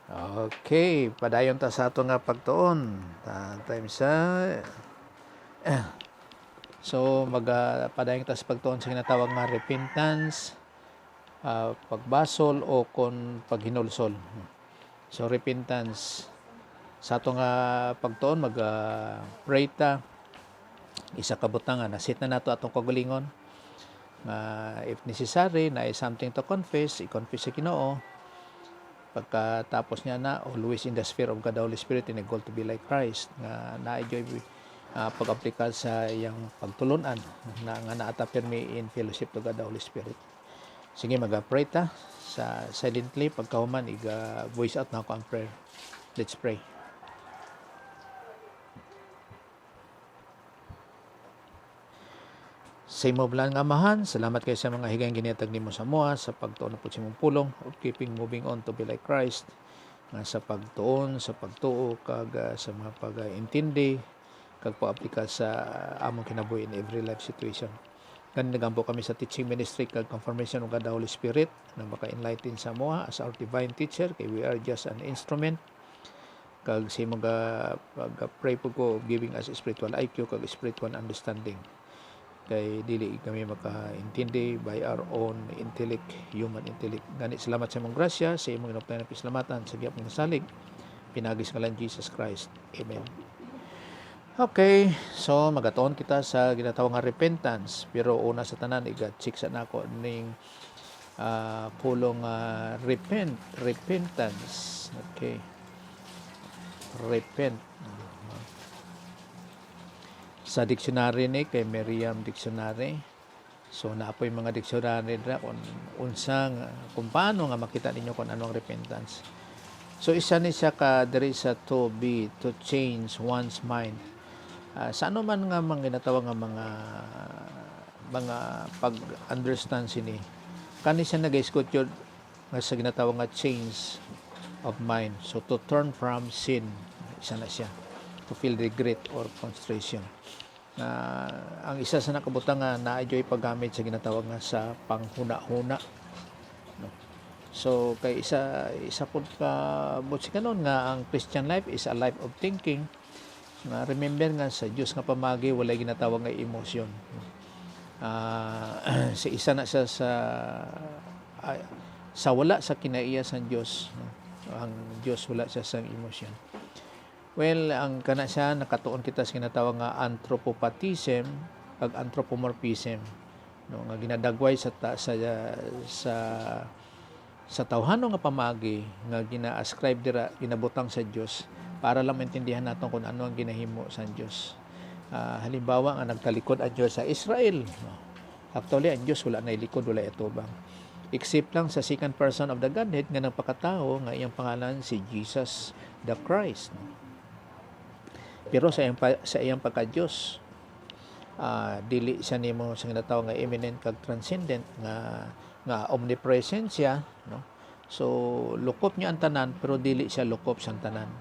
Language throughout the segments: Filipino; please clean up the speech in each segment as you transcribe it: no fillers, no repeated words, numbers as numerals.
Okay, padayon ta sa ato nga pagtuon. Time sa so padayon ta sa pagtuon sa ginatawag nga repentance, pagbasol o kon paghinulsol. So repentance sa ato nga pagtuon pray ta isa ka butangan nasit na nato atong kagalingon. If necessary na something to confess, i-confess sa Ginoo. Pagkatapos niya na always in the sphere of God the Holy Spirit in a goal to be like Christ nga na-enjoy pag-aplikal sa iyang pagtulunan na nga naata pirmi in fellowship to God the Holy Spirit. Sige, mag-pray ta sa silently pagkahuman voice out na ako ang prayer. Let's pray. Sa imo blan nga Amahan, salamat kayo sa mga higayng ginatag nimo sa moa sa pagtuon po sa imong pulong of keeping moving on to be like Christ nga sa pagtuon, sa pagtuo kag sa mga pag-intindi kag pag-aplika sa among kinabuhi in every life situation. Kani nagampo kami sa teaching ministry kag confirmation of God the Holy Spirit na maka-enlighten sa moa as our divine teacher kay we are just an instrument kag sa imong pag-pray po ko giving us spiritual IQ kag spiritual understanding. Kay dili kami makaintindi by our own intellect, human intellect. Gani salamat sa imong grasya, sa imong inuptayan na pisalamatan sa giyap ng salig. Pinagis ngalan Jesus Christ. Amen. Okay, so magatuon kita sa ginatawag nga repentance. Pero una sa tanan, check sa nako ning pulong repentance. Okay. Repent. Sa dictionary ni kay Merriam Dictionary. So naapoy mga dictionary na kung paano nga makita ninyo kung ano ang repentance. So isa ni siya diri sa to change one's mind. Sa ano man nga mga ginatawag nga mga pag-understand sini. Kani siya nag-isgot yun nga sa ginatawag nga change of mind. So to turn from sin, isa na siya. To feel regret or frustration. Ang isa sa nakabutang nga na-enjoy paggamit sa ginatawag nga sa panghuna-huna. No? So kay isa pud ka butsi kanon nga ang Christian life is a life of thinking. Nga remember nga sa Dios nga pamagi walay ginatawag nga emosyon. Sa isa na siya sa wala sa kinaiya sa Dios. No? Ang Dios wala siya sa emosyon. Well, ang kana siya nakatuon kita sa ginatawag nga anthropopathism ag anthropomorphism, no, nga ginadagway sa tawhano nga pamagi nga gina-ascribe dira ginabutang sa Dios para lang maintindihan naton kung ano ang ginahimo sa Dios. Halimbawa nga nagtalikod ang Dios sa Israel. No. Actually, ang Dios wala na ilikod, wala itubang. Except lang sa second person of the Godhead nga nagpakatao nga iyang pangalan si Jesus the Christ. No. Pero sa iyang pagka-Diyos, dili siya nimo sa ginatawag nga immanent kag transcendent nga omnipresent siya, no? So lukop niya ang tanan pero dili siya lukop sa tanan.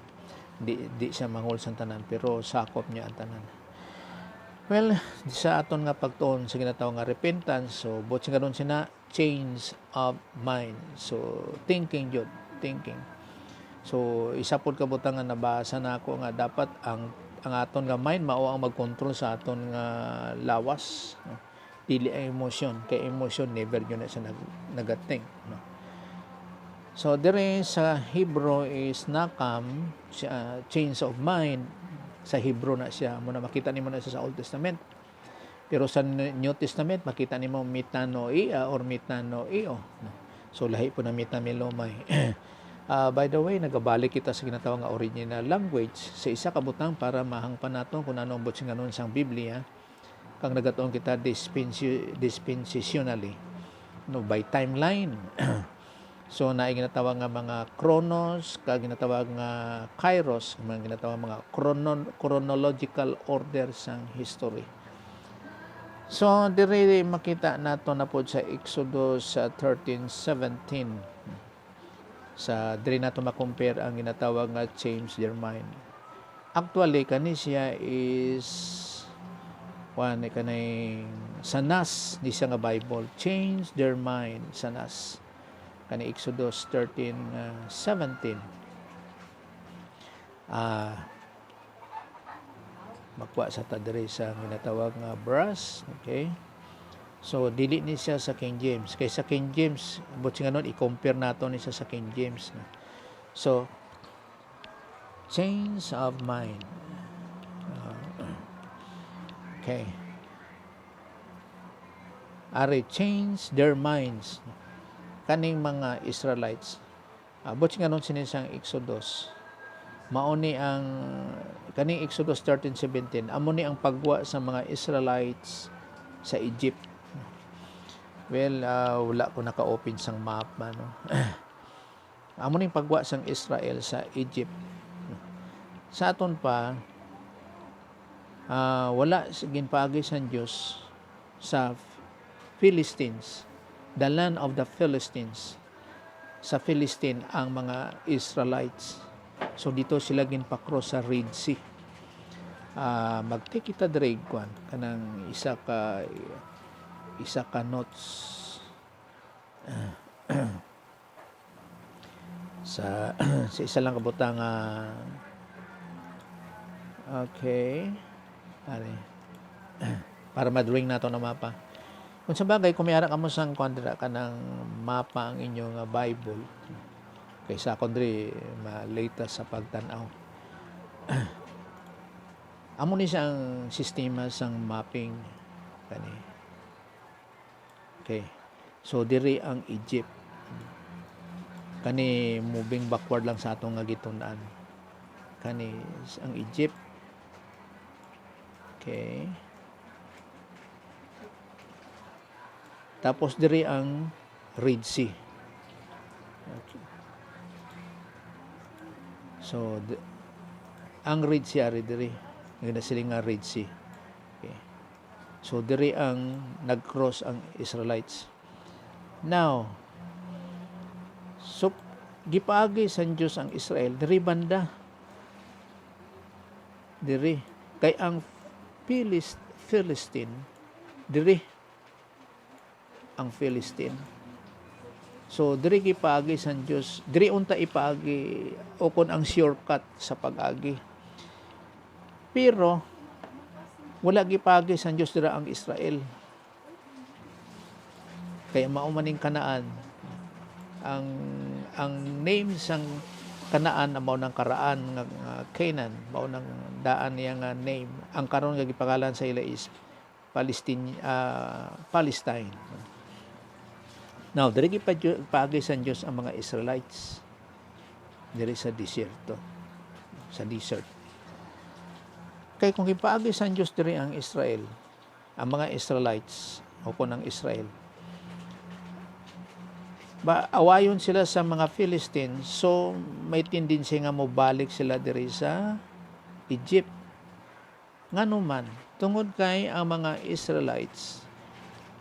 Di siya mangol sa tanan pero sakop niya ang tanan. Well, sa aton nga pagtuon sa ginatawag nga repentance, so butsi karon sina change of mind. So thinking. So isa pod kabutang nga nabasa na ako nga dapat ang aton nga mind mao ang mag-control sa aton nga lawas, no? Dili ang emosyon, kay emosyon never yun na siya nagating, no? So dire sa Hebrew is nakam change of mind. Sa Hebrew na siya mo na makita nimo na siya sa Old Testament. Pero sa New Testament makita nimo metanoia or metanoio, no? So lahi po na metamilomai. By the way, nagabalik kita sa ginatawag nga original language sa isa ka butang para mahangpan naton kung ano ang butsi nganon sang Biblia kang nagatuon kita dispensationally, no, by timeline. So na ginatawag nga mga chronos kag ginatawag nga kairos, mga ginatawag mga chronological order sang history. So dire makita nato na pod sa Exodus 13:17. Sa diri nato ma-compare ang ginatawag nga change their mind. Actually kani siya is kanay sanas di siya nga Bible, change their mind, sanas kani Exodus 13:17. Makuha sa tadre sa ginatawag nga brass. Okay, so dili ni siya sa King James, kay sa King James but nga nun i-compare nato ni siya sa King James. So change of mind. Okay, are change their minds kaning mga Israelites. But nga nun sinisang Exodus, mauni ang kaning Exodus 13:17, amo ni ang pagwa sa mga Israelites sa Egypt. Well, wala ko naka-open sang map no. Amo ning pagwa sang Israel sa Egypt. Sa aton pa wala ginpaagi sang Dios sa Philistines, the land of the Philistines. Sa Philistine ang mga Israelites. So dito sila ginpa-cross sa Red Sea. Magtik kita drag kwan kanang isa ka notes sa isa lang kabutang okay, ari para madrawing nato na mapa. Kung sa bagay, kung may ara ka mo sang kondra ka ng mapa ang inyong Bible, kaysa kondri ma-latest sa pagtanaw. Amo ni siyang sistema sang mapping kani. Okay, so diri ang Egypt. Kani moving backward lang sa atong nga gitun-an. Kani ang Egypt. Okay. Tapos diri ang Red Sea. Okay. So ang Red Sea ari diri, nga sila nga Red Sea. Okay. So diri ang nag-cross ang Israelites. Now, so gipaagi sa Dios ang Israel diri banda. Diri kay ang Philistine diri ang Philistine. So diri gipaagi sa Dios, diri unta ipaagi o kon ang shortcut sa pag-agi. Pero wala gipaagi sa Dios dira ang Israel. Kaya mao maning Kanaan. Ang name sang Kanaan mao nang karaan nga Canaan, mao nang daan niya nga name. Ang karon nga gipangalan sa ila is Palestine. Now, diri gipaagi sa Dios ang mga Israelites diri sa desierto, sa desert. Kay kung gipaagi sa Dios diri ang Israel, ang mga Israelites o kon ang Israel, awayon sila sa mga Philistines, so may tendency nga mobalik sila diri sa Egypt. Nganuman, tungod kay ang mga Israelites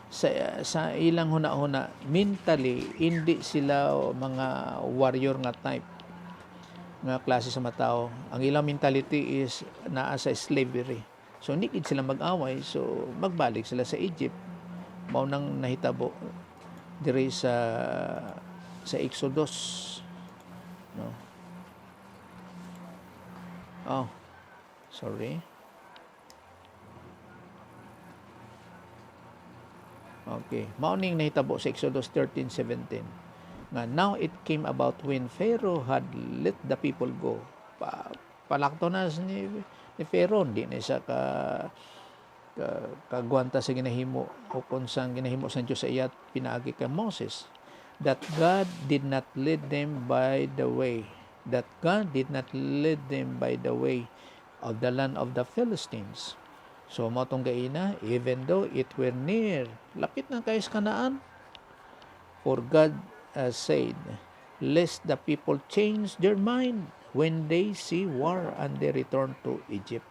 sa ilang huna-huna mentally hindi sila mga warrior nga type nga klase sa matao. Ang ilang mentality is naa sa slavery, so hindi gid sila mag-away, so magbalik sila sa Egypt. Mao nang nahitabo diri sa Exodus, no? Sorry. Okay, mao ning nahitabo sa Exodus 13:17. Nga now it came about when Pharaoh had let the people go. Palakto na ni Pharaoh, di na siya kagwanta sa ginahimo o kung sang ginahimo sa Diyos sa iyat pinaagi kay Moses, that God did not lead them by the way of the land of the Philistines. So mo tong gaina, even though it were near, lapit na kay sa Kanaan, for God said, lest the people change their mind when they see war and they return to Egypt.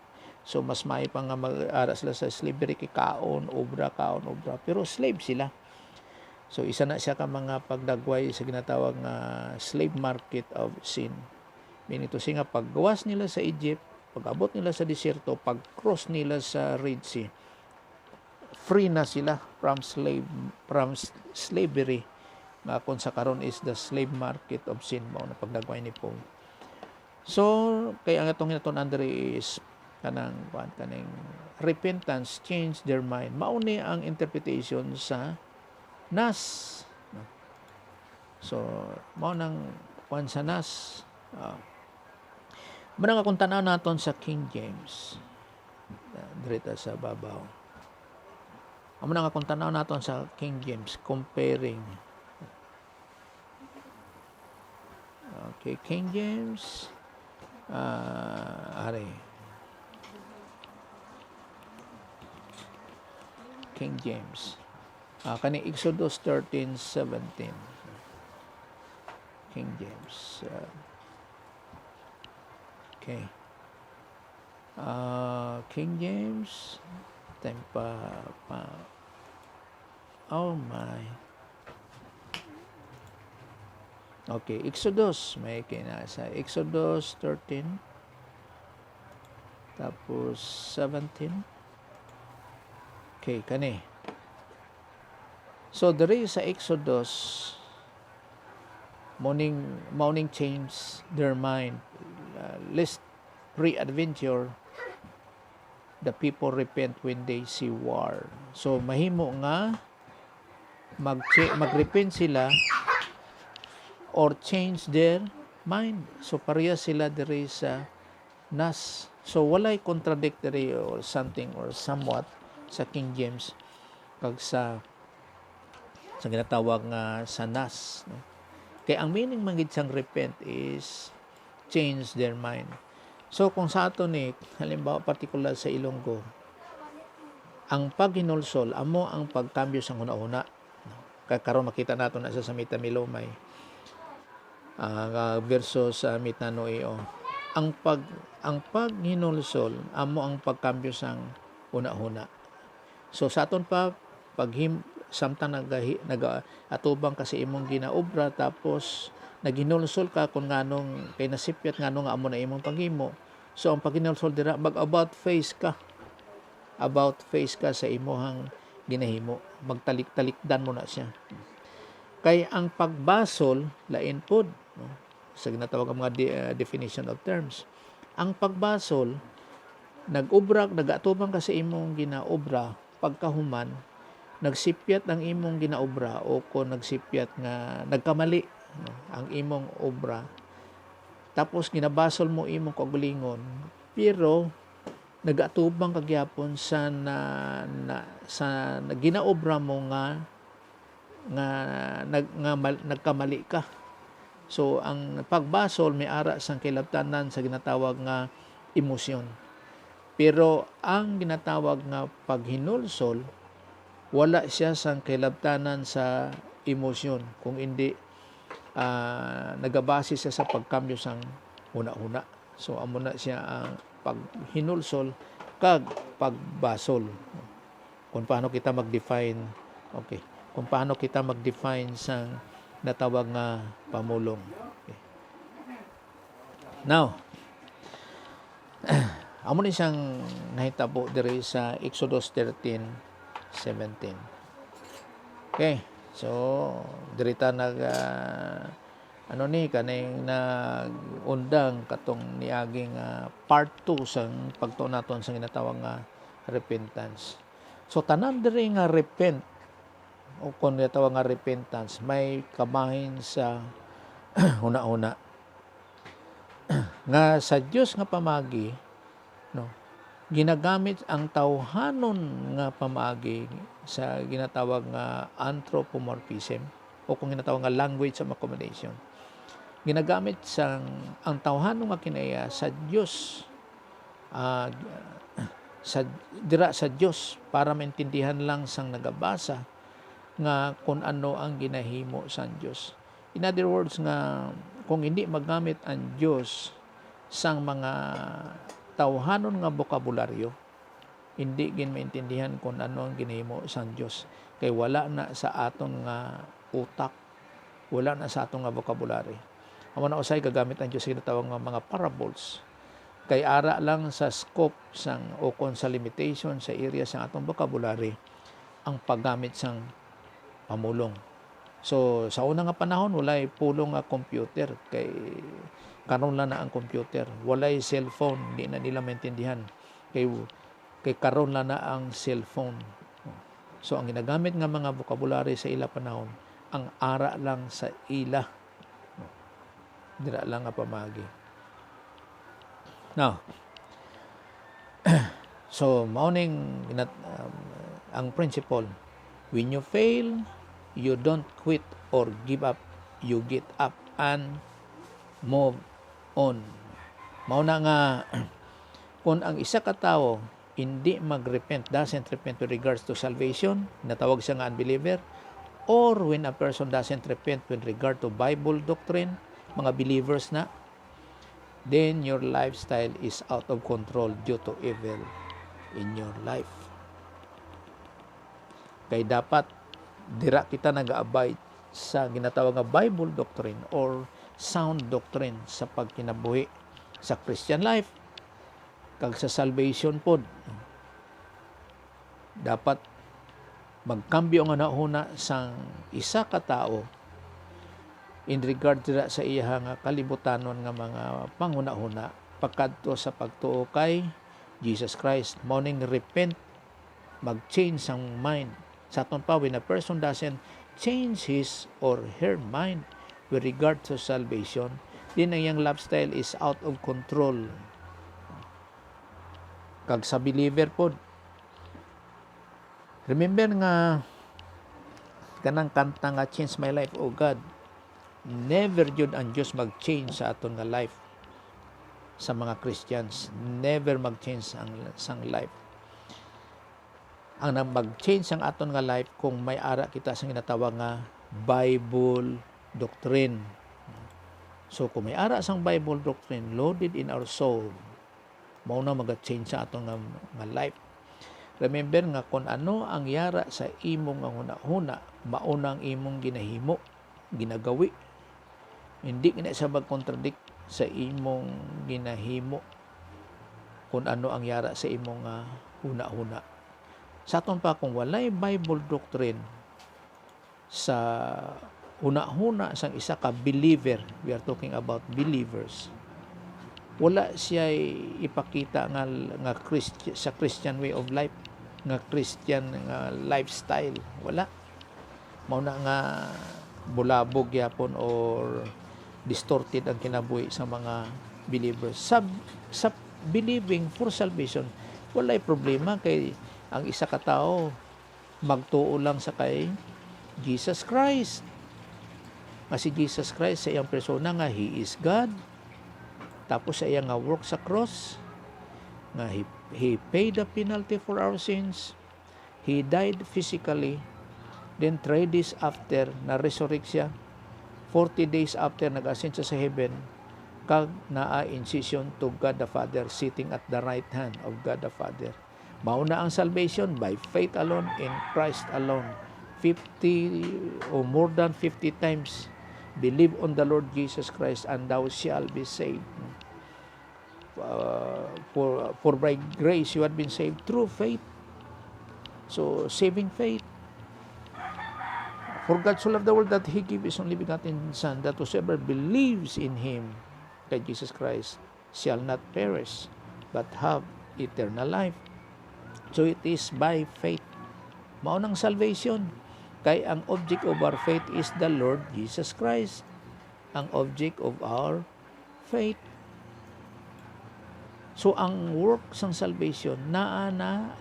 So mas may pa nga mag-ara sila sa slavery, kay kaon obra, pero slave sila. So isa na siya ka mga pagdagway sa ginatawag nga slave market of sin. Meaning to say nga paggawas nila sa Egypt, pag-abot nila sa desierto, pag-cross nila sa Red Sea, free na sila from slavery, nga kung sa karon is the slave market of sin, mao na pagdagway ni Paul. So kay ang atong ginaton diri is kanang repentance, change their mind. Mao ni ang interpretation sa nas. So mao nang kuan sa nas. Muna nga kung tanaw naton sa King James, dirita sa babaw. Amo na nga kung tanaw naton sa King James, comparing. Okay, King James, King James. Kani Exodus 13:17. King James. Okay. King James. Oh my. Okay, Exodus. May kinasa. Exodus 13. Tapos 17. Okay, kani. So, diri sa Exodus, morning change their mind. Lest pre-adventure, the people repent when they see war. So, mahimo nga mag-repent sila or change their mind. So, pareha sila diri sa nas. So, walay contradictory or something or somewhat sa King James kag sa ginatawag nga sa nas. No? Kaya ang meaning manggid sang repent is change their mind. So, kung sa ato ni, halimbawa particular sa Ilonggo, ang paghinulsol, amo ang pagkambyo sa una-una. Karon makita nato na sa Mita Milomay, versus sa Mita Noeo. Ang paghinulsol, amo ang pagkambyo sang una-una. So, sa aton pa, samtang nag-atubang kasi imong ginaobra, tapos naghinulsol ka kung nganong kay nasipyat nganong amo na imong paghimo. So ang paghinulsol dira about face ka sa imuhang ginahimo, magtalik-talikdan mo na siya. Kay ang pagbasol lain pod, no? Sa ginatawag ang mga definition of terms. Ang pagbasol, nag-atubang ka sa imong ginaobra, pagkahuman nagsipyat ang imong ginaobra o kung nagsipyat nga nagkamali, no, ang imong obra, tapos ginabasol mo imong kaugalingon, pero nagatubang kagyapon sa ginaobra mo nga nagkamali ka. So ang pagbasol may ara sang kilabtanan sa ginatawag nga emosyon, pero ang ginatawag nga paghinulsol wala siya sang kilabtanan sa emosyon, kung hindi nagabase siya sa pagkambyo sang una-una. So amo na siya ang paghinulsol kag pagbasol. Kung paano kita mag-define, okay, kung paano kita mag-define sang natawag nga pamulong. Okay. Now, amo ni siyang nahitabo diri sa Exodus 13:17. Okay, so dirita kaning nag-undang katong niaging part 2 sang pagtuon naton sa ginatawag nga repentance. So tanan diri nga repent o kung ginatawag nga repentance may kabahin sa una-una nga sa Dios nga pamagi, no, ginagamit ang tawhanon nga pamaagi sa ginatawag nga anthropomorphism o kung ginatawag nga language of accommodation. Ginagamit ang tawhanon nga kinaya sa Dios, sa Dios para maintindihan lang sang nagabasa nga kung ano ang ginahimo sa Dios. In other words nga kung hindi magamit ang Dios sang mga tawhanon nga bokabularyo, hindi gin maintindihan kung ano ang ginahimo sa Dios. Kay wala na sa aton nga utak, wala na sa aton nga vocabulary. Amo na usay gagamit ang Dios sa ginatawag nga mga parables. Kay ara lang sa scope sang o kon sa limitation sa area sang atong vocabulary ang paggamit sang pamulong. So sa una nga panahon walay pulong nga computer, kay karon lang na ang computer, walay cellphone, di na nila maintindihan. Kay karon lang na ang cellphone. So ang ginagamit nga mga vocabulary sa ila panahon, ang ara lang sa ila. Dira lang nga pamagi. Now, so mauning ang principle, when you fail, you don't quit or give up, you get up and move on. Mao na nga kung ang isa ka tawo hindi mag-repent, doesn't repent with regards to salvation, natawag siya nga unbeliever, or when a person doesn't repent with regard to Bible doctrine, mga believers na, then your lifestyle is out of control due to evil in your life. Kay dapat dira kita nag-abide sa ginatawag nga Bible doctrine or sound doctrine sa pagkinabuhi sa Christian life. Kag sa salvation pod, dapat magkambyo nga nahuna sang isa ka tao in regard sa iya nga kalibutanon nga mga panghuna-huna pagkadto sa pagtuo kay Jesus Christ. Morning repent, mag-change ang mind. Sa aton pa, when a person doesn't change his or her mind with regard to salvation, din ang iyang lifestyle is out of control. Kag sa believer pod, remember nga kanang kanta nga change my life, oh God. Never jud ang Diyos mag-change sa aton nga life sa mga Christians. Never mag-change ang life. Ang mag-change ang aton nga life kung may ara kita sa ginatawag nga Bible doctrine. So kung may ara sang Bible doctrine loaded in our soul, mao na mag-change sa aton nga life. Remember nga kung ano ang yara sa imong nga hunahuna, mao na ang imong ginahimo, ginagawi. Hindi na sa mag-contradict sa imong ginahimo kung ano ang yara sa imong huna-huna. Sa aton pa, kung walay Bible doctrine sa huna-huna sang isa ka believer, we are talking about believers, wala siya ipakita nga sa Christian way of life, nga Christian nga lifestyle. Wala. Mao na nga bulabog yapon or distorted ang kinabuhi sa mga believers. Sa believing for salvation, walay problema kay ang isa ka tao magtuo lang sa kay Jesus Christ. Nga si Jesus Christ sa iyang persona nga He is God. Tapos sa iyang work sa cross, nga He paid the penalty for our sins. He died physically. Then 3 days after, na-resurrect siya. 40 days after, nag-ascend siya sa heaven. Kag naa incision to God the Father, sitting at the right hand of God the Father. Mauna ang salvation by faith alone, in Christ alone. 50 or more than 50 times, believe on the Lord Jesus Christ and thou shalt be saved. For by grace you have been saved through faith. So, saving faith. For God so loved the world that He gave His only begotten Son, that whosoever believes in Him, kay Jesus Christ, shall not perish, but have eternal life. So it is by faith. Maunang salvation. Kay ang object of our faith is the Lord Jesus Christ. Ang object of our faith. So ang work sang salvation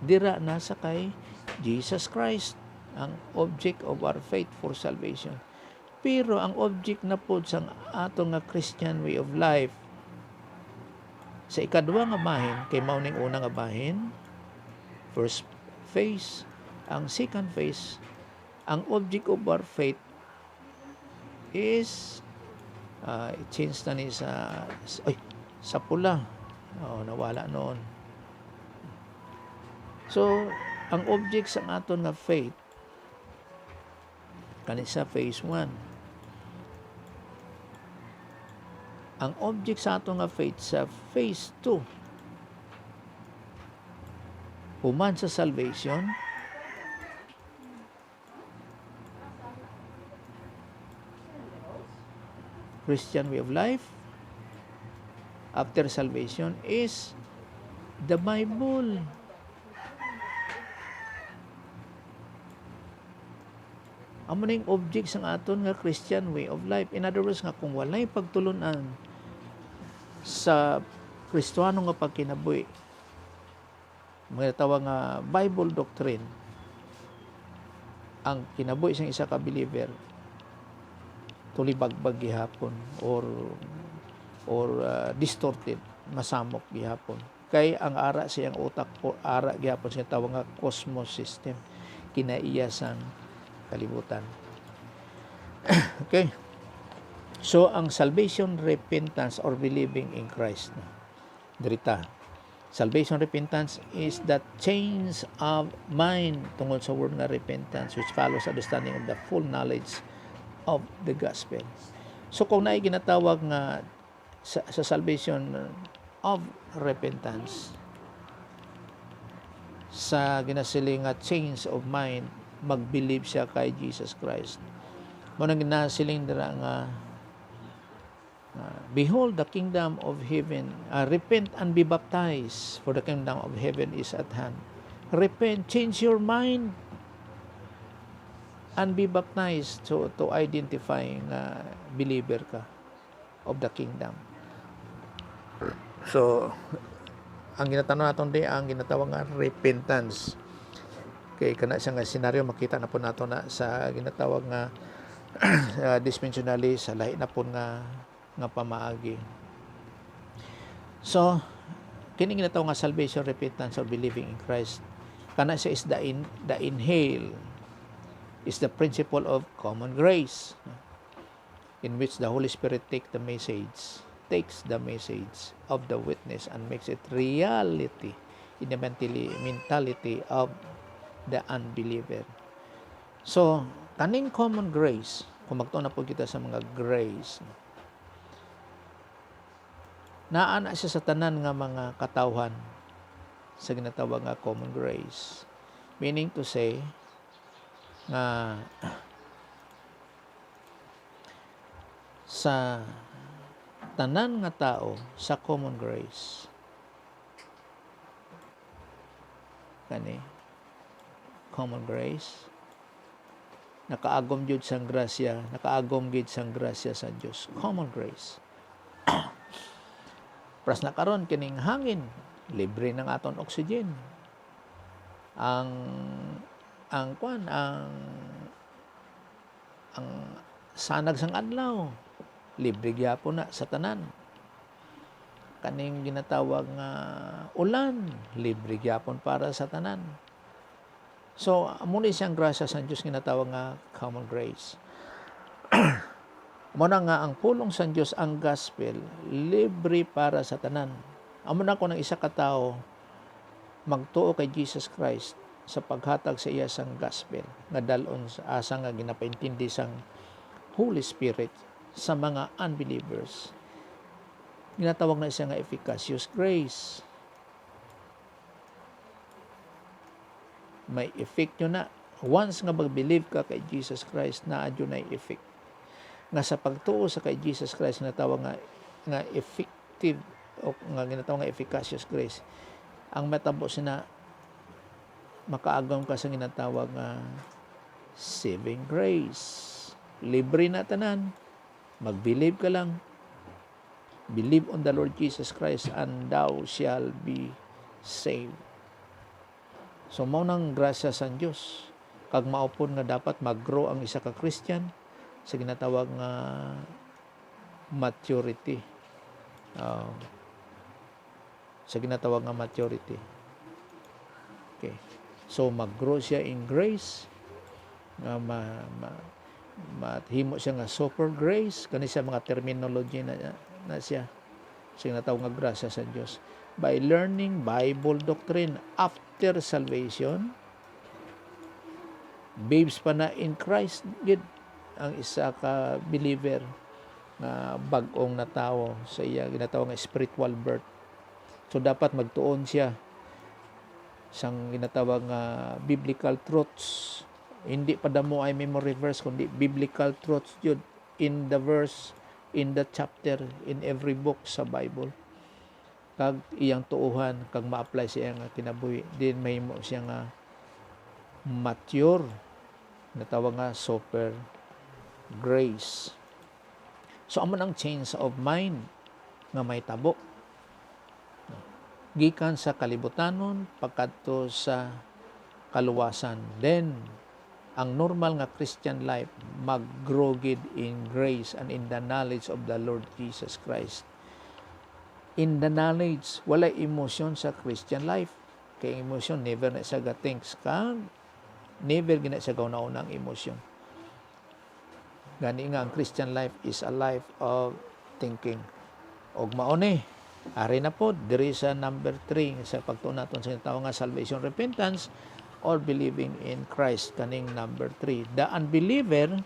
dira na sa kay Jesus Christ, ang object of our faith for salvation. Pero ang object na po sang ato nga Christian way of life, sa ikadua nga bahin, kay mauning una nga bahin, first phase, ang second phase, ang object of our faith is change na ni sa pula. Nawala noon. So, ang object sa aton nga faith kanisa phase 1. Ang object sa aton nga faith sa phase 2, human sa salvation, Christian way of life, after salvation is the Bible. Amo na yung object sa aton nga Christian way of life. In other words nga, kung walay pagtulunan sa Kristiyano nga pagkinabuhi, mga tawag nga Bible doctrine, ang kinabuhi sa isa ka believer, tulibagbag gihapon or distorted, masamok gihapon. Kay ang ara siyang utak po, ara gihapon siya tawag nga cosmos system, kinaiyasan kalibutan. Okay. So, ang salvation, repentance, or believing in Christ. Dirita. Salvation, repentance is the change of mind tungkol sa word nga repentance, which follows understanding of the full knowledge of the gospel. So, kung naay ginatawag nga sa salvation of repentance, sa ginasiling nga change of mind, mag-believe siya kay Jesus Christ. Muna ginasiling dira nga behold the kingdom of heaven, repent and be baptized, for the kingdom of heaven is at hand. Repent, change your mind, and be baptized to identify nga believer ka of the kingdom. So, ang ginatanong natin di ang ginatawag nga repentance. Kay kana siya nga senaryo makita na po nato na sa ginatawag nga dimensionally sa lahi na po nga pamaagi. So, kini ginatawag nga salvation, repentance, or believing in Christ, kana siya is the inhale is the principle of common grace, in which the Holy Spirit takes the message of the witness and makes it reality in the mentality of the unbeliever. So, kaning common grace, kung magtuon na po kita sa mga grace, naana siya sa tanan nga mga katawhan sa ginatawag nga common grace. Meaning to say, nga sa tanan nga tao sa common grace, kani common grace, nakaagom jud sang grasya, nakaagom gid sang grasya sa Dios. Common grace. Pras na karon kining hangin, libre ng aton oxygen. Ang sanag sang adlaw, libre gyapon na sa tanan. Kaning ginatawag nga ulan, libre gyapon para sa tanan. So, muna siyang grasya sa Diyos ginatawag nga common grace. Muna nga ang pulong sa Diyos, ang gospel, libre para sa tanan. Amo na ko ng isa ka tao magtuo kay Jesus Christ sa paghatag sa iya sang gospel nga dalon sa asa nga ginapaintindi sang Holy Spirit sa mga unbelievers. Ginatawag na siya nga efficacious grace. May effect yun na. Once nga mag-believe ka kay Jesus Christ, na adyo na effect. Nga sa pagtuo sa kay Jesus Christ, ginatawag nga effective o nga ginatawag nga efficacious grace. Ang matabo sina makaagam ka sa ginatawag nga saving grace. Libre na tanan. Mag-believe ka lang. Believe on the Lord Jesus Christ and thou shall be saved. So, mao nang grasya sa Diyos. Kag maupon nga dapat mag-grow ang isa ka Christian sa ginatawag nga maturity. Sa ginatawag nga maturity. Okay. So, mag-grow siya in grace. Mahimo siya nga super grace. Kani siya mga terminology na siya. Sa ginatawag nga grasya sa Diyos. By learning Bible doctrine after salvation, babes pa na in Christ gid ang isa ka believer na bag-ong na tao sa iya ginatawag nga spiritual birth. So dapat magtuon siya sang ginatawag nga biblical truths. Hindi pa damo ay memory verse kundi biblical truths jud in the verse, in the chapter, in every book sa Bible. kag iyang tuuhan kag ma-apply siya nga kinabuhi, din mahimo siya nga mature, natawag nga super grace. So amo ang change of mind nga may tabo gikan sa kalibutanon pagkadto sa kaluwasan. Then ang normal nga Christian life mag-grow gid in grace and in the knowledge of the Lord Jesus Christ. In the knowledge, wala emotion sa Christian life. Kay emotion never na siya ga-thinks ka, never gina siya gauna-una ang emotion. Gani nga ang Christian life is a life of thinking. Og mauni, ari na po diri sa number 3 sa pagtuon naton sa tawag nga salvation, repentance, or believing in Christ, kaning number 3. The unbeliever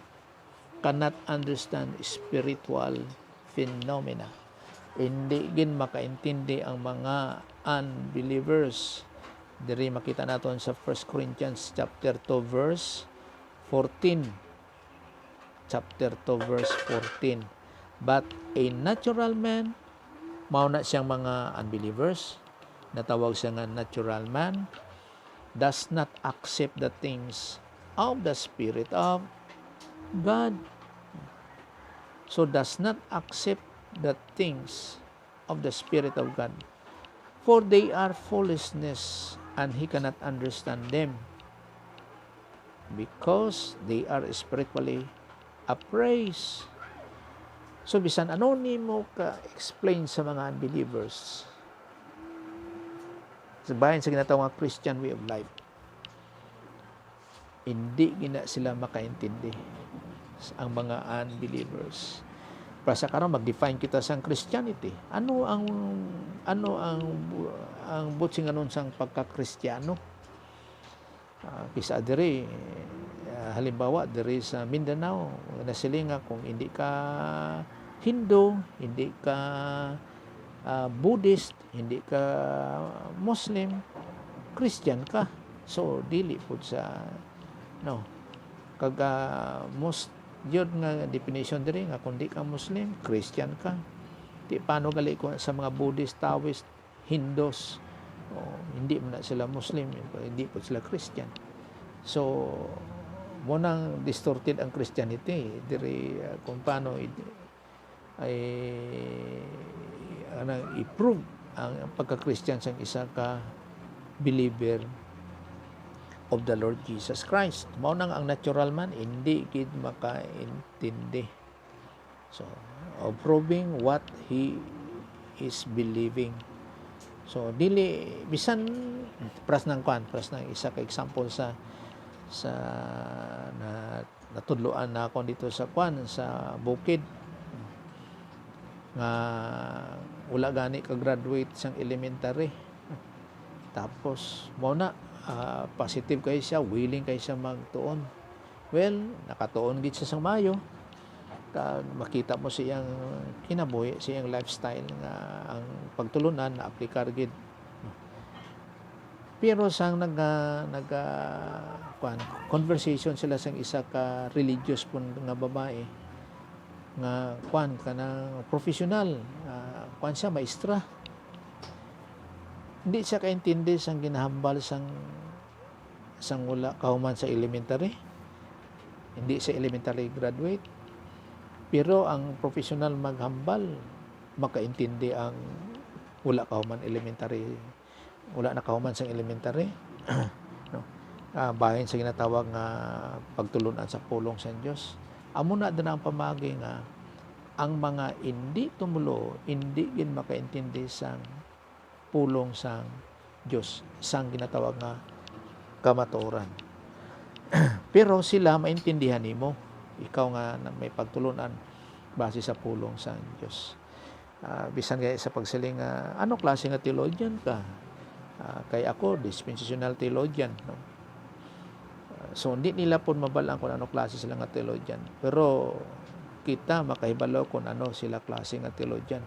cannot understand spiritual phenomena. Hindi gin makaintindi ang mga unbelievers. Diri makita naton sa 1 Corinthians chapter 2 verse 14. Chapter 2 verse 14. But a natural man, mao na siyang mga unbelievers, natawag siya nga natural man, does not accept the things of the Spirit of God. So does not accept the things of the Spirit of God, for they are foolishness, and he cannot understand them, because they are spiritually appraised. So bisan ano nimo ka explain sa mga unbelievers, sa bahin sa ginatawag nga Christian way of life, hindi gina sila makaintindi ang mga unbelievers. Para sa karon mag-define kita sa Christianity. Ano ang butsing anon sang pagka-Kristiyano? Kisa diri halimbawa diri sa Mindanao, nasilinga kung hindi ka Hindu, hindi ka Buddhist, hindi ka Muslim, Christian ka. So dili pud sa kaga most yun nga definition diri nga kung di ka Muslim, Christian ka. Di paano gali ko sa mga Buddhist, Taoist, Hindus, hindi man na sila Muslim, hindi po sila Christian. So mo nang distorted ang Christianity diri kung paano i-prove ang pagka-Christian sang isa ka believer of the Lord Jesus Christ. Mao nang ang natural man hindi gid makaintindi. So, of proving what he is believing. So, dili bisan pras nang isa ka example sa natudloan na ako dito sa sa bukid nga wala gani ka graduate sang elementary. Tapos mo na positive kayo siya, willing kayo siya magtuon. Well, nakatuon gid siya sa Mayo. Kag makita mo siyang kinabuhi, siyang lifestyle nga ang pagtulunan na aplikar gid. Pero sang conversation sila sang isa ka religious pun nga babae nga kanang professional, siya maestra. Hindi siya kaintindi sang ginahambal sang wala kahuman sa elementary. Hindi siya elementary graduate. Pero ang professional maghambal, makaintindi ang wala kahuman elementary. Wala na kahuman sang elementary. Bahin sa ginatawag nga pagtulunan sa pulong sa Dios. Amo na din ang pamagi nga ang mga hindi tumulo, hindi gin makaintindi sang pulong sang Dios, sang ginatawag nga kamatuoran. Pero sila maintindihan nimo, ikaw nga na may pagtulunan base sa pulong sang Dios. Bisan kay sa pagsiling ano klase nga theologian ka? Kay ako dispensational theologian, no? So hindi nila po mabalaan kung ano klase sila nga theologian, pero kita makahibalo kung ano sila klase nga theologian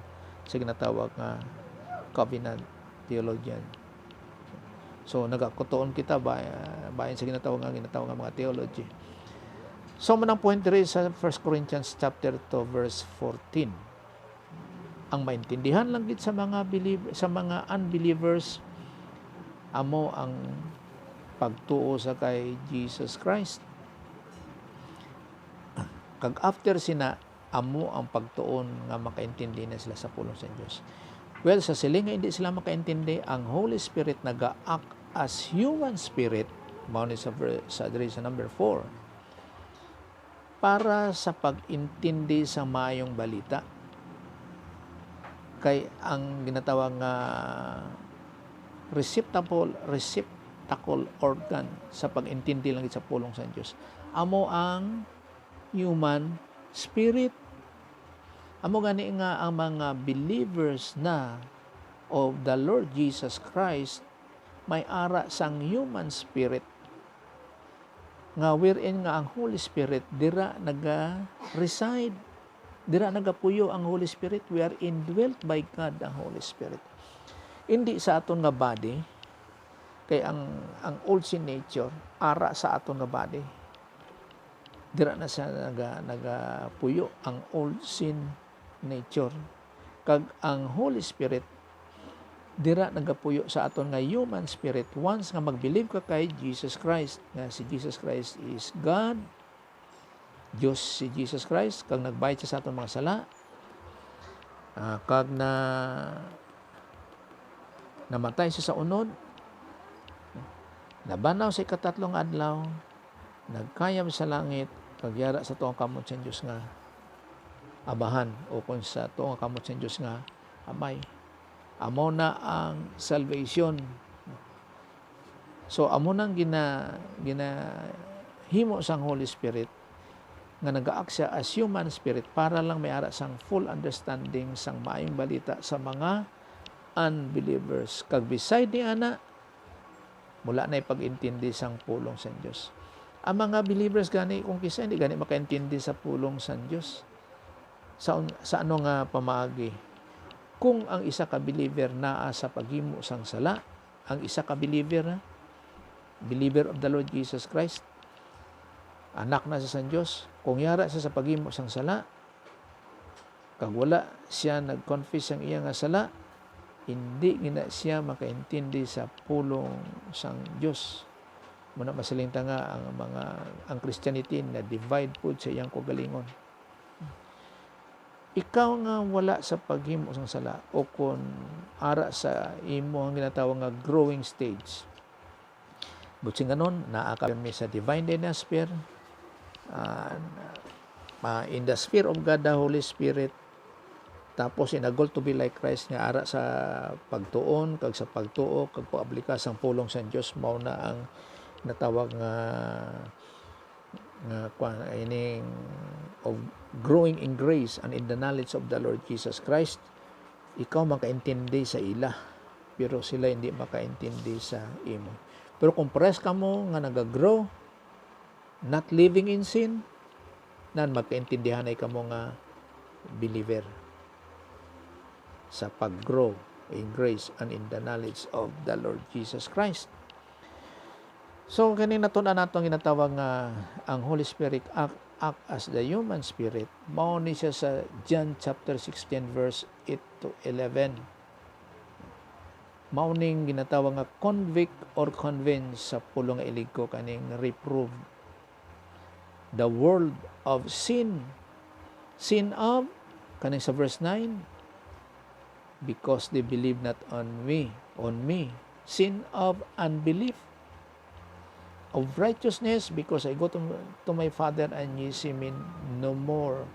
sa ginatawag nga covenant theologian. So nagakutuon kita bayan sa ginatawag nga mga theology. So manang point diri sa 1 Corinthians chapter 2 verse 14. ang maintindihan lang gid sa mga sa mga unbelievers amo ang pagtuo sa kay Jesus Christ. Kag after sina amo ang pagtuon nga makaintindi na sila sa pulong sa Dios. Well, sa siling nga hindi sila makaintindi, ang Holy Spirit naga-act as human spirit, mao ni sa number 4, para sa pag-intindi sa maayong balita. Kay ang ginatawag nga receptacle organ sa pag-intindi lang sa pulong sa Dios amo ang human spirit. Amo gani nga ang mga believers na of the Lord Jesus Christ may ara sang human spirit nga wherein nga ang Holy Spirit dira naga-reside, dira nagapuyo ang Holy Spirit. We are indwelt by God ang Holy Spirit. Hindi sa aton nga body, kay ang old sin nature ara sa aton nga body. Dira na siya nagapuyo ang old sin nature. Kag ang Holy Spirit dira nagapuyo sa aton nga human spirit once nga mag-believe ka kay Jesus Christ, nga si Jesus Christ is God, Diyos si Jesus Christ, kag nagbayad siya sa aton mga sala, kag namatay siya sa unod, nabanaw sa ikatatlong adlaw, nagkayam sa langit, kag yara sa tuong kamot sa Diyos nga abahan, o kung sa tuong kamot sa Diyos nga amay. Amo na ang salvation. So amo nang ginahimo sang Holy Spirit nga nag-act siya as human spirit para lang may ara sang full understanding sang maayong balita sa mga unbelievers. Kag beside ni ana, mula na pag-intindi sang pulong sa Dios. Ang mga believers gani kung kisa hindi gani makaintindi sa pulong sa Dios. Sa ano nga pamaagi? Kung ang isa ka believer naa sa paghimo sang sala, ang isa ka believer of the Lord Jesus Christ, anak na sa Diyos, kung yara siya sa paghimo sang sala, kag wala siya nag-confess ang iya nga sala, hindi gina siya makaintindi sa pulong sang Diyos. Muna masalingta nga ang Christianity na divide po sa iyang kagalingon. Ikaw nga wala sa paghimo sang sala o kung ara sa imo ang ginatawag nga growing stage, butsing ganon naa ka sa divine dynasty, in the sphere of God the Holy Spirit, tapos in a goal to be like Christ nga ara sa pagtuon kag sa pagtuo kag pag-aplika sang pulong sa Dios, mao na ang natawag nga ining of growing in grace and in the knowledge of the Lord Jesus Christ. Ikaw makaintindi sa ila, pero sila hindi makaintindi sa imo. Pero kung pares ka mo nga nagagrow, not living in sin, nan magkaintindihan ay kamo nga believer sa pag-grow in grace and in the knowledge of the Lord Jesus Christ. So kanina natun-an nato ang ginatawag nga ang Holy Spirit act as the human spirit. Mao ni siya sa John chapter 16 verse 8 to 11. Mao ning ginatawag nga convict or convince sa pulong nga ilig ko kaning reprove the world of sin. Sin of kaning sa verse 9, because they believe not on me. Sin of unbelief. Of righteousness, because I go to my Father and ye see me no more.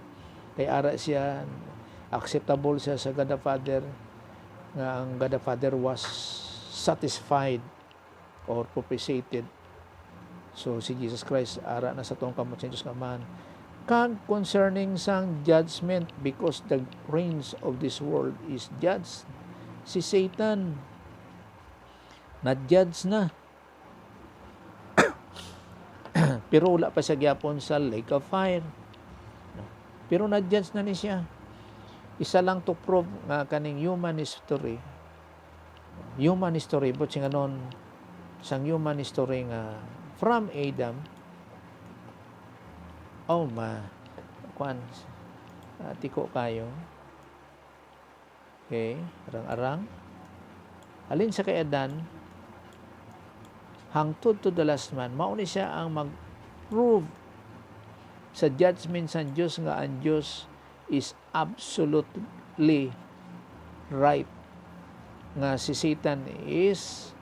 Kay ara siya, acceptable siya sa God the Father, nga ang God the Father was satisfied or propitiated. So si Jesus Christ ara na sa tuong kamot sa Diyos nga man. Kag concerning sang judgment, because the prince of this world is judged. Si Satan na-judge na. Pero wala pa siya gyapon sa lake of fire. Pero na-judge na ni siya. Isa lang to prove nga kaning human history, but singa nun, sang human history nga from Adam, tiko kayo, Okay, arang-arang. Alin sa kay Adan, hangtod to the last man, mao ni siya ang mag-prove sa judgment sa Dios nga ang Dios is absolutely right, nga si Satan is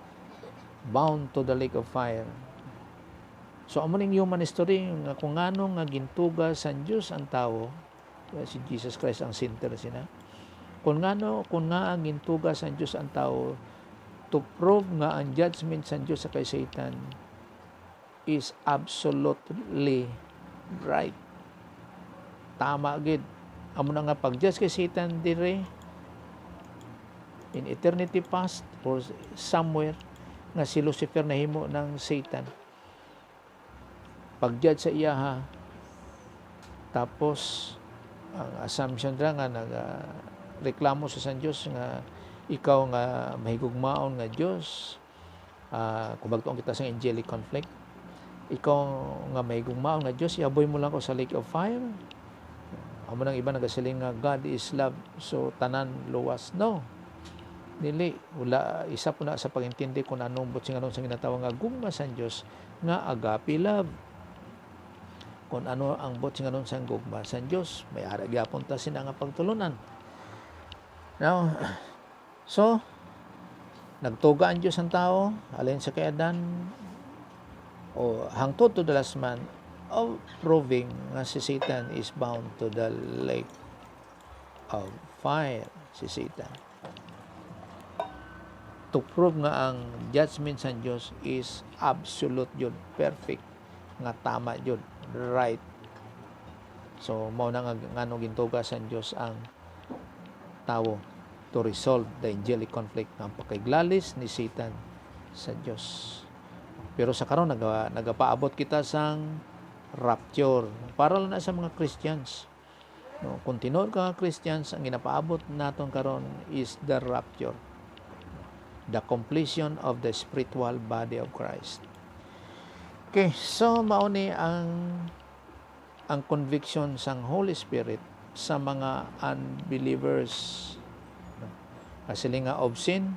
bound to the lake of fire. So amo ning human history nga kung ngano nga gintuga sa Dios ang tawo, si Jesus Christ ang center sina. Kung ngano kung nga ang gintuga sa Dios ang tawo to prove nga ang judgment sa Dios sa kay Satan is absolutely right. Tama gid. Amo na nga pag-judge kay Satan dire in eternity past or somewhere nga si Lucifer nahimo ng Satan. Pag-judge sa iya ha. Tapos ang assumption ra nga reklamo sa San Dios nga ikaw nga mahigugmaon nga Dios, kung bagtuon kita sa angelic conflict, ikaw nga mahigugmaon nga Dios, iaboy mo lang ko sa lake of fire. Amo nang iba nagasiling nga God is love, so tanan luwas. No, dili, wala, isa po na sa pagintindi kung anong butsing anong sa ginatawag nga gugma sa Dios nga agape love. Kung ano ang butsing anong sa gugma sa Dios, may ara gyapon ta sina nga pagtulunan. Now, so nagtuga ang Dios ang tao alin sa kay Adan o hangtod to the last man of proving nga si Satan is bound to the lake of fire. Si Satan to prove nga ang judgment sa Dios is absolute yun, perfect, nga tama yun, right. So mao na nga ngano gintuga sa Dios ang tawo to resolve the angelic conflict ng pakiglalis ni Satan sa Dios. Pero sa karon nagapaabot kita sang rapture para lang na sa mga Christians. No, kung tinuod ka nga Christians, ang ginapaabot naton karon is the rapture, the completion of the spiritual body of Christ. Okay, so mao ni ang conviction sang Holy Spirit sa mga unbelievers. Kasi nga of sin,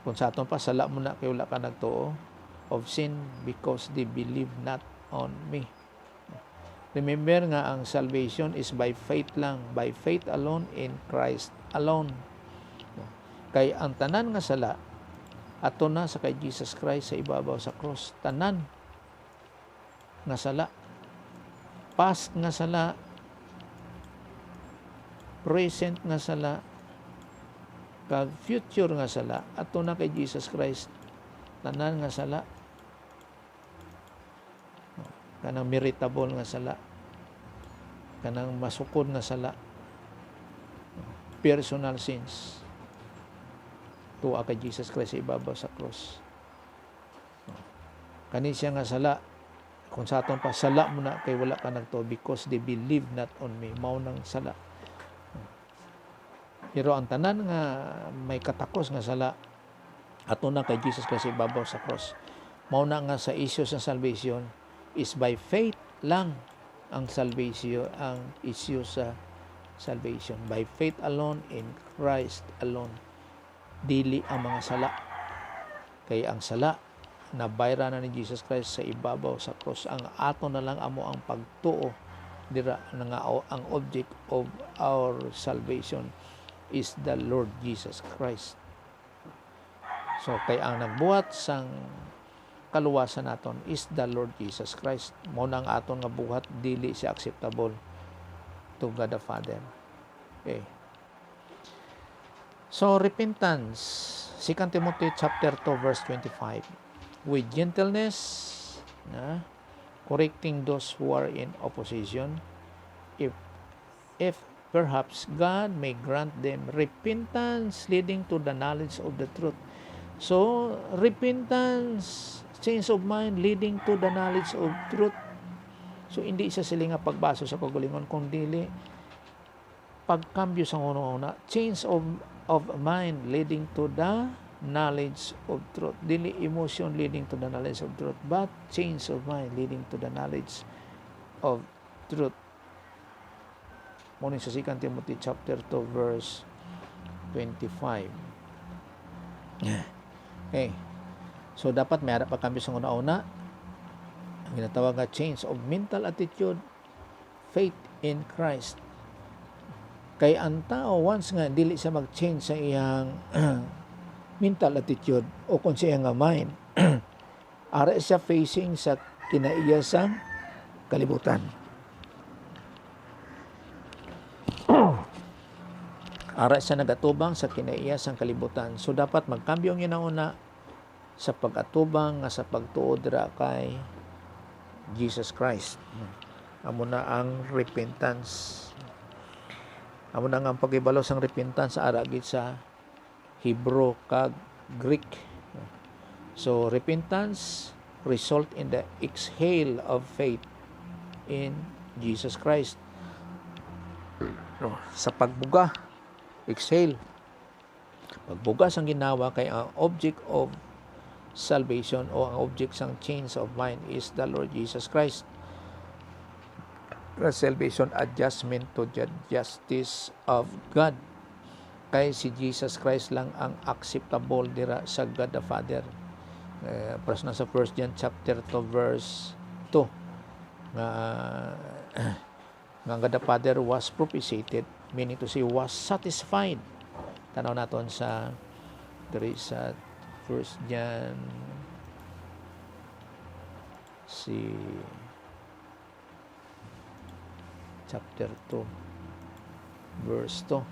kung sa aton pa sala mo na kay wala ka nagtuo, of sin because they believe not on me. Remember nga ang salvation is by faith lang, by faith alone in Christ alone. Kay ang tanan nga sala ato na sa kay Jesus Christ sa ibabaw sa cross, tanan nga sala, past nga sala, present nga sala, kag future nga sala ato na kay Jesus Christ, tanan nga sala, kanang meritable nga sala, kanang masukod nga sala, personal sins, tuwa kay Jesus Christ sa ibabaw sa cross. Kani siya nga sala, kung sa aton pa sala mo na kay wala ka nagtuo because they believe not on me, mao nang sala. Pero ang tanan nga may katakos nga sala ato na kay Jesus Christ sa ibabaw sa cross, mao na nga sa issue sa salvation is by faith lang. Ang salvation, ang issue sa salvation, by faith alone in Christ alone, dili ang mga sala. Kay ang sala na bayra na ni Jesus Christ sa ibabaw sa cross, ang ato na lang amo ang pagtuo dira nga ang object of our salvation is the Lord Jesus Christ. So kay ang nagbuhat sang kaluwasan naton is the Lord Jesus Christ. Mao nang aton nga buhat dili siya acceptable to God the Father. Okay. So repentance, 2 Timothy chapter 2 verse 25. With gentleness, correcting those who are in opposition, if perhaps God may grant them repentance leading to the knowledge of the truth. So repentance, change of mind leading to the knowledge of truth. So hindi siya sila nga pagbaso sa kagalingon, kundi pagkambyo sa una-una, change of mind leading to the knowledge of truth. Dili emotion leading to the knowledge of truth, but change of mind leading to the knowledge of truth. Muna sa 2 Timothy chapter 2 verse 25. Okay. So, dapat may harap pa kami sa una-una. Ang ginatawag nga change of mental attitude, faith in Christ. Kay ang tao, once nga, dili siya mag-change sa iyang mental attitude o kung siya nga mind, ara siya facing sa kinaiyasang kalibutan. Ara siya nagatubang sa kinaiyasang kalibutan. So, dapat magkambyo ang una sa pag-atubang nga sa pagtuod dira kay Jesus Christ. Amo na ang repentance. Amo na nga ang pag-ibalo sang repentance ara gid sa Hebrew kag Greek. So repentance result in the exhale of faith in Jesus Christ. Sa pagbuga, exhale. Pagbuga sang ginawa kay ang object of salvation o ang object sang change of mind is the Lord Jesus Christ. The salvation adjustment to the justice of God. Kay si Jesus Christ lang ang acceptable dira sa God the Father. Pas na sa 1 John chapter 2 verse 2 nga God the Father was propitiated, meaning to say was satisfied. Tanaw naton sa diri sa 1 John si chapter 2 verse 2.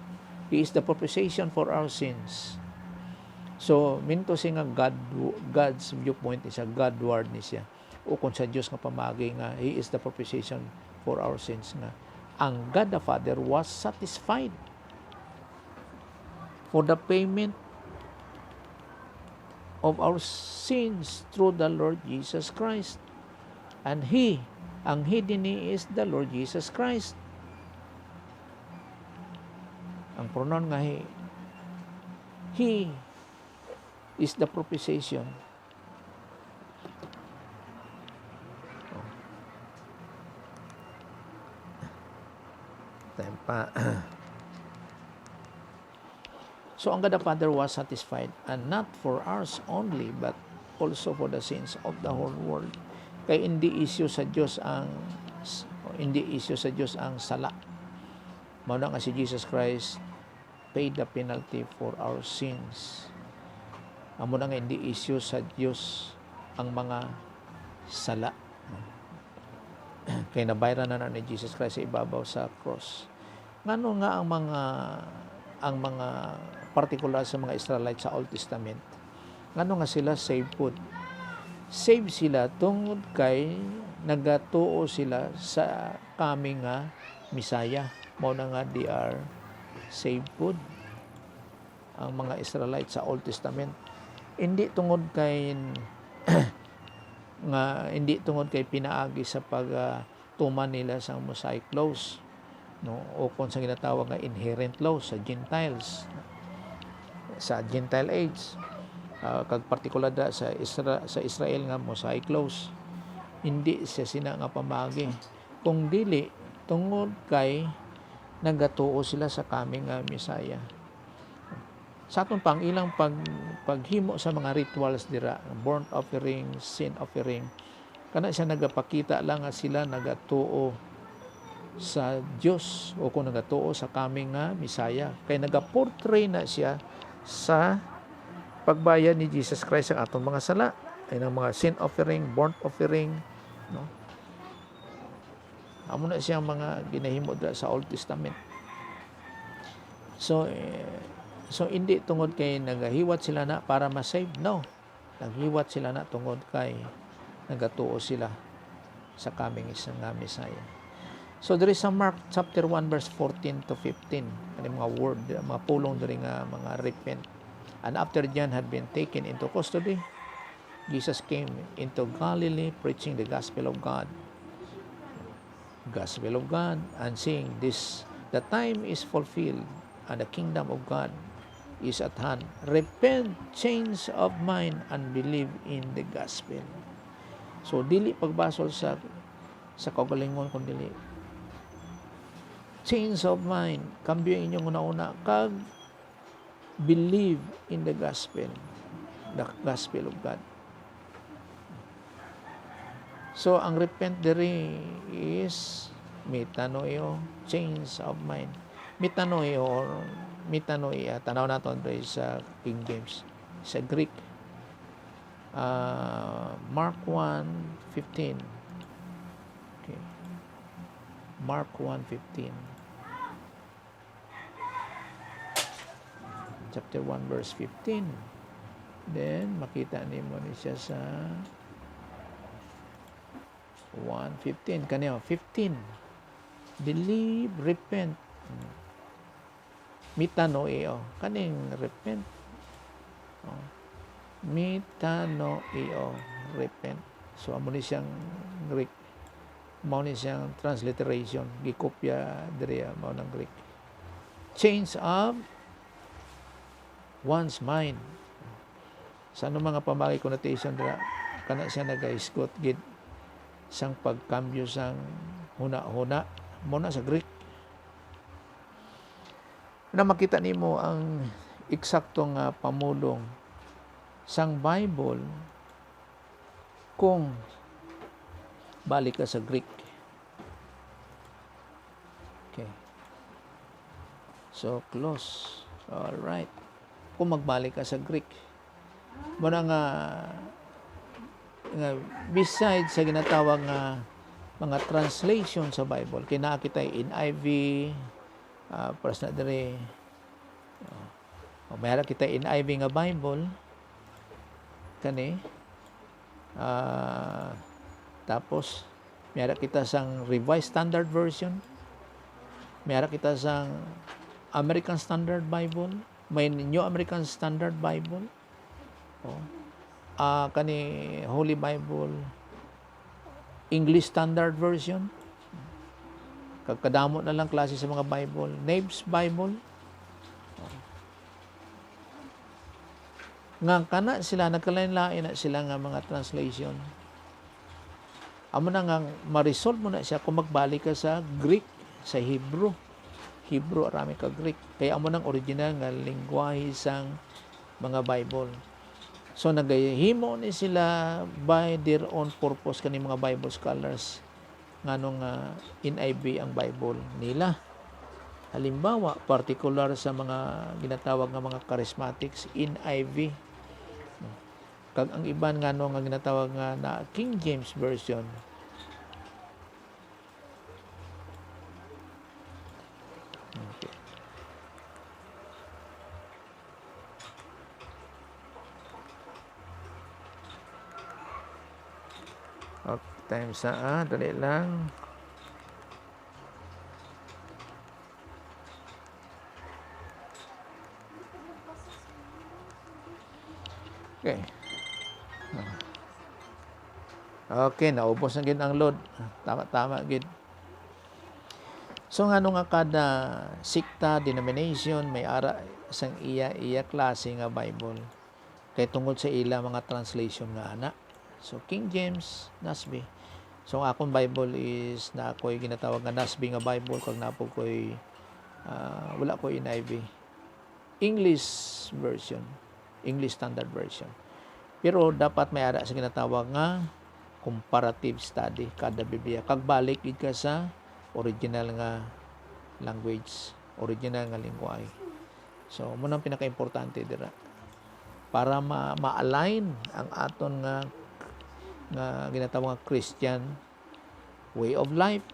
He is the propitiation for our sins. So, minto siya nga God's viewpoint is Godward ni siya. O kung sa Diyos nga pamagi nga, He is the propitiation for our sins nga. Ang God the Father was satisfied for the payment of our sins through the Lord Jesus Christ. And ang He dinhi is the Lord Jesus Christ. Ang pronoun nga He is the propitiation. Time pa. So, ang God the Father was satisfied, and not for ours only, but also for the sins of the whole world. Kaya hindi issue sa Diyos ang sala. Mao na nga si Jesus Christ paid the penalty for our sins. Amo na nga hindi issue sa Diyos ang mga sala. Kaya nabayaran na ni Jesus Christ sa ibabaw sa cross. Ngano nga ang mga particular sa mga Israelites sa Old Testament, ngano nga sila saved po? Save sila tungod kay nagatuo sila sa kami nga Misaya. Mao na nga they are saved po ang mga Israelites sa Old Testament. Hindi tungod kay pinaagi sa pagtuman nila sa Mosaic laws, no, o kung sa ginatawag nga inherent laws sa Gentiles, sa Gentile age, kag partikular da sa Israel nga Mosaic laws. Hindi siya sina nga pamagi, kung dili tungod kay nagatuo sila sa kami nga Misaya. Sa atong pang ilang paghimo sa mga rituals dira, burnt offering, sin offering, kana siya nagapakita lang nga sila nagatuo sa Dios o kung nagatuo sa kami nga Misaya. Kay nagaportray na siya sa pagbayad ni Jesus Christ ang atong mga sala. Ay ng mga sin offering, burnt offering, no? Amo na siyang mga ginahimo dira sa Old Testament. So hindi tungod kay nagahiwat sila na para ma-save. No. Naghiwat sila na tungod kay nagatuo sila sa coming isang nga Messiah. So there is sa Mark chapter 1 verse 14 to 15. Ano mga word, mga pulong diri nga mga repent. And after John had been taken into custody, Jesus came into Galilee preaching the gospel of God. Gospel of God, and saying this, the time is fulfilled and the kingdom of God is at hand. Repent, change of mind, and believe in the gospel. So dili pagbasol sa kaugalingon kun dili change of mind, kambyo inyong una-una kag believe in the gospel of God. So, ang repent diri is metanoio, change of mind. Metanoio or metanoia, tanaw naton diri sa King James. Sa Greek, Mark 1:15. Okay. Mark 1:15. Chapter 1 verse 15. Then, makita nimo ni siya sa 1:15 kaniya 15. Believe, repent. Metanoio, kaning repent. Metanoio, repent. So amo ni siyang Greek. Mao ni siyang transliteration, gikopya diri mao ng Greek. Change of one's mind. Sa ano mga pamagi connotation dira kana siya nagaisgot gid sang pagkambyo sang huna-huna mo na sa Greek. Na makita nimo ang eksaktong pamulong sang Bible kung balik ka sa Greek. Okay. So close. All right. Kung magbalik ka sa Greek, mo na nga besides sa ginatawag nga mga translation sa Bible, kinakita NIV, paras na diri, mayroon kita NIV nga Bible, kani, tapos mayroon kita sang Revised Standard Version, mayroon kita sang American Standard Bible, may New American Standard Bible, kani Holy Bible, English Standard Version, kadamo na lang klase sa mga Bible, Nave's Bible, nga kana sila nagkalain-lain na sila nga mga translation. Amo na nga ma-resolve mo na siya kung magbalik ka sa Greek, sa Hebrew arami ka Greek, kaya amo nang original nga lengguwahe sang mga Bible. So nagahimo ni sila by their own purpose kani mga Bible scholars nganong NIV ang Bible nila. Halimbawa, particular sa mga ginatawag nga mga charismatics, NIV. Kag ang iban ngano nga ginatawag nga na King James version. Okay. Time sa dali lang. Okay. Okay, naubos na gid ang load. Tama gid. So ngano nga kada sikta, denomination may ara sang iya klase nga Bible. Kay tungod sa ila mga translation nga ana. So King James, NASB. So ang akong Bible is na ako'y ginatawag nga NASB nga Bible kag napo ko'y wala ko NIV. English version, English Standard Version. Pero dapat may ara sa ginatawag nga comparative study kada Biblia. Kag balik gid ka sa original nga language, original nga lengguwahe. So mo nang pinaka-importante dira para ma-align ang aton nga ginatawag nga Christian way of life,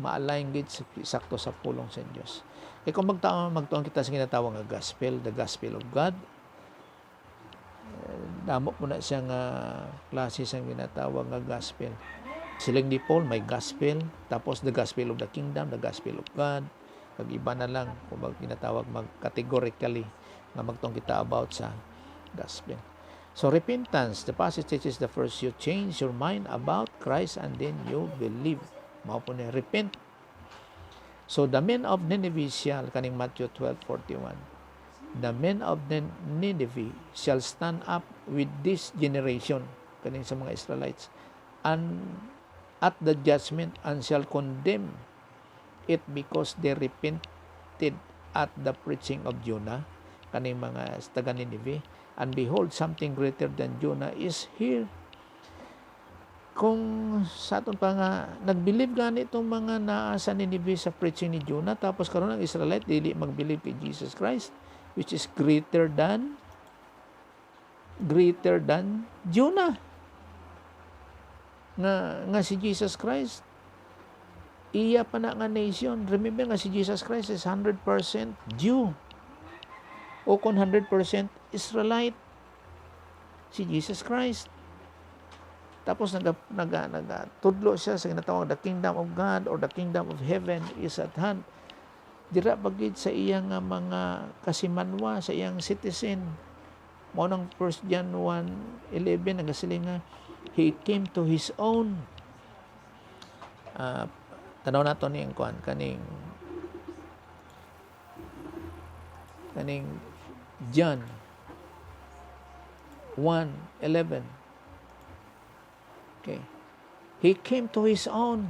ma-align gid sakto sa pulong sa Dios. Kaya kung magtuon kita sa ginatawag nga gospel, the gospel of God, damo mo na siya nga klase sa ginatawag nga gospel. Siling ni Paul, may gospel, tapos the gospel of the kingdom, the gospel of God, kag iba na lang kung ginatawag mag-categorically nga magtuon kita about sa gospel. So repentance, the passage teaches the first you change your mind about Christ and then you believe. Mao po na repent. So the men of Nineveh shall, kaning Matthew 12:41, the men of Nineveh shall stand up with this generation, kaning sa mga Israelites, and at the judgment and shall condemn it because they repented at the preaching of Jonah. kaning mga taga Ninive, and behold, something greater than Jonah is here. Kung sa aton pa nga nag-believe gani itong mga naa sa Ninive sa preaching ni Jonah, tapos karon ang Israelite dili mag-believe kay Jesus Christ, which is greater than Jonah. Nga si Jesus Christ, iya pa na nga nation. Remember nga si Jesus Christ is 100% Jew, o kung 100% Israelite si Jesus Christ. Tapos tudlo siya sa ginatawag the kingdom of God or the kingdom of heaven is at hand. Dira bagid sa iyang mga kasimanwa, sa iyang citizen. Mao nang 1 John 1:11 nagasiling nga he came to his own. Tanaw nato ni ang kaning John 1:11. Okay. He came to his own.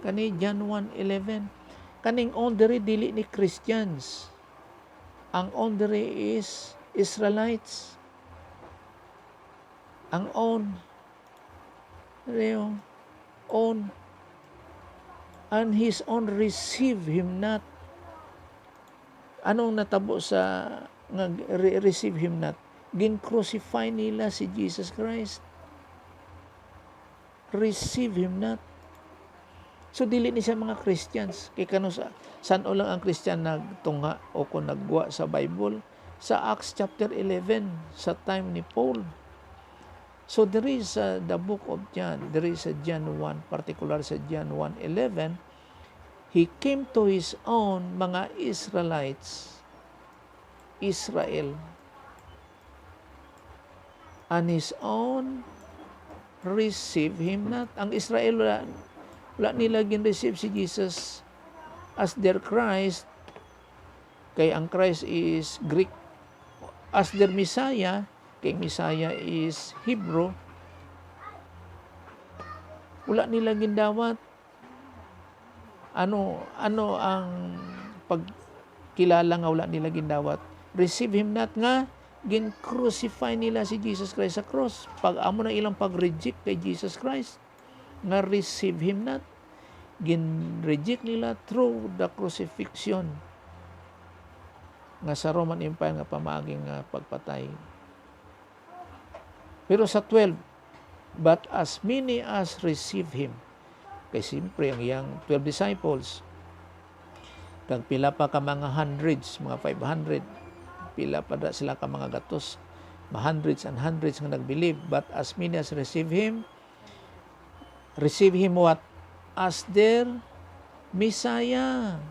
Kani John 1:11. Kaning own diri dili ni Christians. Ang own diri is Israelites. Ang own and his own receive him not. Anong natabo sa receive him not? Gin-crucify nila si Jesus Christ. Receive him not. So dili ni siya mga Christians. Kay kano saan o lang ang Christian nagtungha o kung nagwa sa Bible? Sa Acts chapter 11, sa time ni Paul. So there is the book of John. There is a John 1, particular sa John 1:11. He came to his own, mga Israelites, Israel, and his own receive him not. Ang Israel wala nila gin-receive si Jesus as their Christ, kay ang Christ is Greek, as their Messiah, kay Messiah is Hebrew. Wala nila gindawat. Ano ang pagkilala nga wala nila gindawat? Receive him not nga gin-crucify nila si Jesus Christ sa cross. Pag amo na ilang pag-reject kay Jesus Christ, nga receive him not, gin-reject nila through the crucifixion nga sa Roman Empire nga pamaging pagpatay. Pero sa 12, but as many as receive him, kay siyempre ang iyang 12 disciples, kag pila pa ka mga hundreds, mga 500, pila pa da sila ka mga gatos, hundreds and hundreds nga nag-believe. But as many as receive him what? As their Messiah,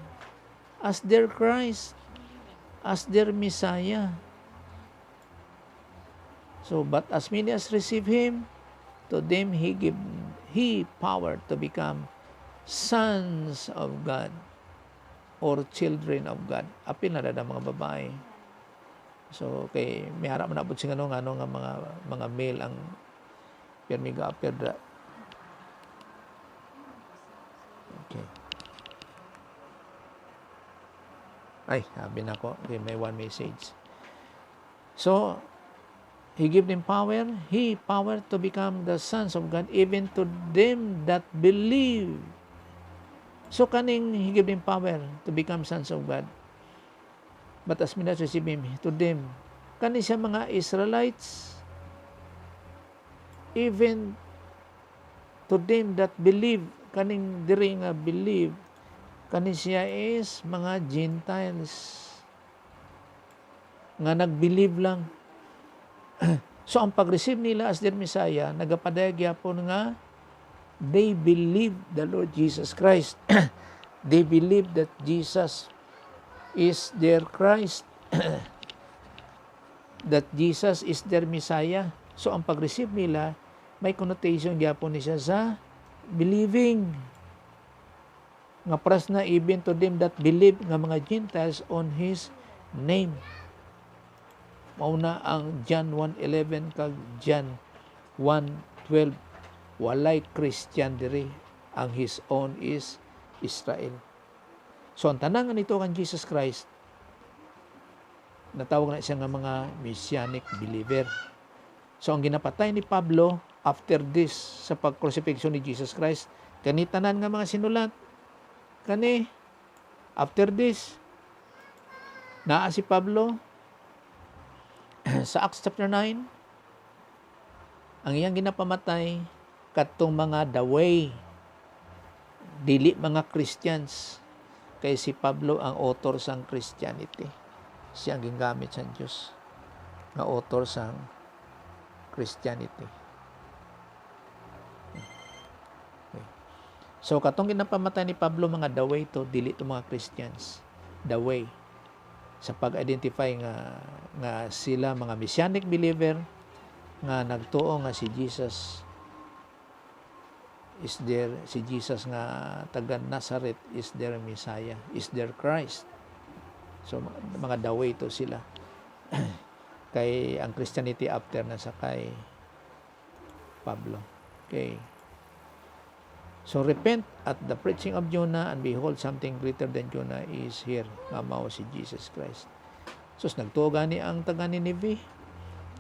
as their Christ, as their Messiah. So, but as many as receive him, to them he power to become sons of God or children of God. Apil na dada mga babae. So kay may harap man abot sing nga mga male ang permiga apir da. Okay. Ay, sabi na ko, okay, may one message. So he give them power, power to become the sons of God, even to them that believe. So kaning he give them power to become sons of God. But as many as receive him, to them, kani siya mga Israelites, even to them that believe, kaning diri nga believe, kani siya is mga Gentiles nga nag-believe lang. So ang pag-receive nila as their Messiah, nagapadayag yapon nga they believe the Lord Jesus Christ. They believe that Jesus is their Christ. That Jesus is their Messiah. So ang pag-receive nila, may connotation yapon ni siya sa believing. Nga pras na even to them that believe, nga mga Gentiles on His name. Mauna ang John 1:11 kag John 1:12. Walay Christian diri, ang His own is Israel. So ang tanang nito kan Jesus Christ, natawag na siya nga mga messianic believer. So ang ginapatay ni Pablo after this sa pag-crucifixion ni Jesus Christ, kani tanan nga mga sinulat, kani after this naa si Pablo sa Acts chapter 9, ang iyang ginapamatay katong mga daway, dili mga Christians, kay si Pablo ang author sang Christianity. Siya ang gingamit sa Diyos nga author sang Christianity. Okay. So katong ginapamatay ni Pablo mga daway to, dili to mga Christians. Daway sa pag-identify nga sila mga messianic believer nga nagtuo nga si Jesus is their, si Jesus nga taga Nazareth is their Messiah, is their Christ. So mga daway to sila. Kay ang Christianity after na sa kay Pablo. Okay. So repent at the preaching of Jonah, and behold, something greater than Jonah is here. Nga mao si Jesus Christ. So nagtuo gani ang taga Nineveh.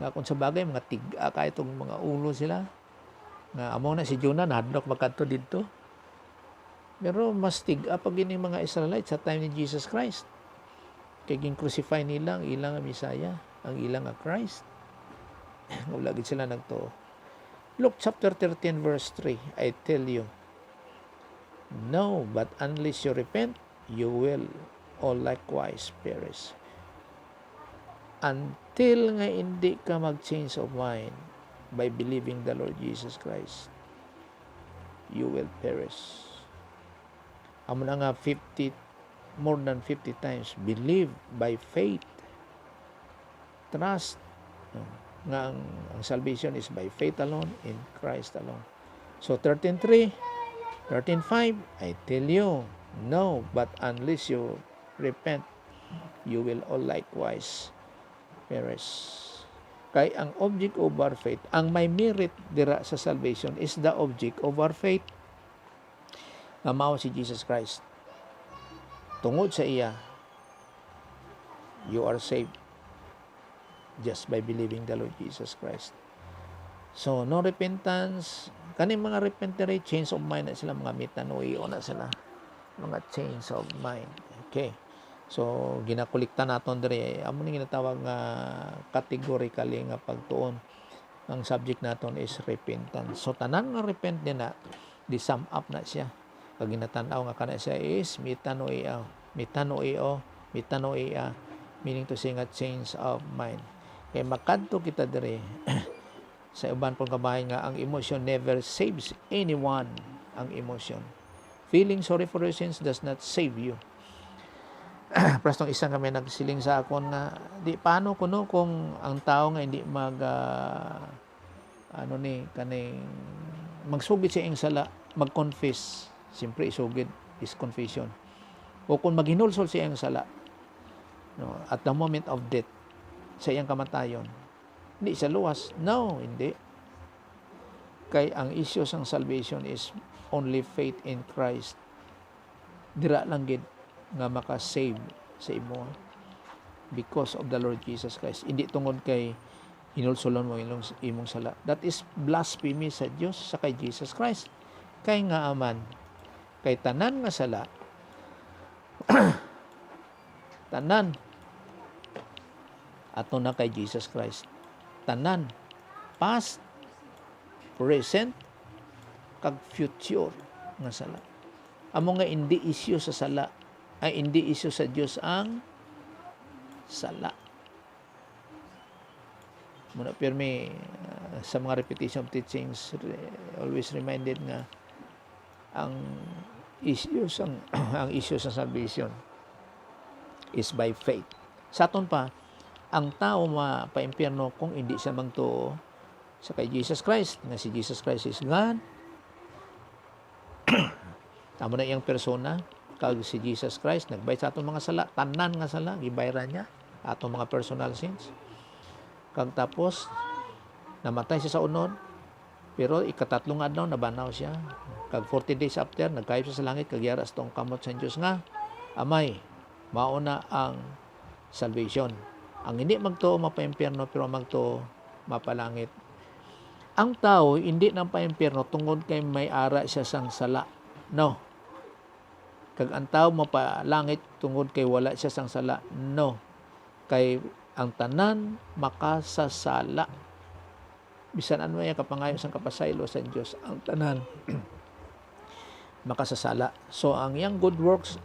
Nga kung sa bagay mga tiga ka itong mga ulo sila. Nga amo na si Jonah nahadlok magkadto didto. Pero mas tiga pa gini mga Israelites sa time ni Jesus Christ. Kay gin-crucify nila ang ilang Messiah, ang ilang Christ. Wala gid sila nagtuo. Luke chapter 13 verse 3, I tell you, no, but unless you repent, you will all likewise perish. Until nga hindi ka mag-change of mind by believing the Lord Jesus Christ, you will perish. Amo na nga more than 50 times, believe by faith. Trust nga ang salvation is by faith alone, in Christ alone. So 13:3, 13:5, I tell you, no, but unless you repent, you will all likewise perish. Kay ang object of our faith, ang may merit dira sa salvation is the object of our faith. Nga mao si Jesus Christ. Tungod sa iya, you are saved just by believing the Lord Jesus Christ. So, no repentance. Kaning mga repentant, change of mind na sila, mga metanoia na sila. Mga change of mind. Okay. So, ginakulikta naton dire. Amo ning ginatawag nga categorically nga pagtuon. Ang subject naton is repentance. So, tanan nga repent din na, di sum up na siya. Pag ginatanaw nga kana siya is metanoia. Metanoia, meaning to say nga change of mind. Kaya makadto kita dire sa uban pong kabahay nga ang emotion never saves anyone. Ang emotion, feeling sorry for your sins does not save you. Prastong isang kami nagsiling sa akon nga di paano kuno kung ang tao nga hindi kaning magsugid sa iyang sala, mag-confess. Siyempre isugid is confession. O kung maghinulsol sa iyang sala, no, at the moment of death, sa iyang kamatayon, hindi siya luwas. No, hindi. Kay ang issue sang salvation is only faith in Christ. Dira lang gid nga maka-save sa imo because of the Lord Jesus Christ. Hindi tungod kay hinulsolon mo imong sala. That is blasphemy sa Dios sa kay Jesus Christ. Kay nga aman, kay tanan nga sala, tanan ato na kay Jesus Christ. Tanan, past, present, kag future nga sala. Amo nga hindi issue sa sala, ay hindi issue sa Dios ang sala. Muna pirmi sa mga repetition of teachings, always reminded nga ang issue sang ang issue sa salvation is by faith. Sa aton pa, ang tao mapaimpyerno kung hindi siya magtuo sa kay Jesus Christ, nga si Jesus Christ is God. Tama na iyang persona, kag si Jesus Christ nagbayad sa atong mga sala, tanan nga sala gibayaran niya atong mga personal sins. Kag tapos namatay siya sa unod, pero ikatatlong adlaw nabanaw siya. Kag 40 days after nagkayop siya sa langit, kag yara sa tong kamot sa Dios nga amay mauna ang salvation. Ang hindi magtuo mapaimpyerno, pero magtuo mapalangit. Ang tao hindi nang paimpyerno tungod kay may ara siya sang sala. No. Kag ang tao mapalangit tungod kay wala siya sang sala. No. Kay ang tanan makasasala. Bisan ano yung kapangayo sang kapasaylo sa Dios, ang tanan makasasala. So ang yang good works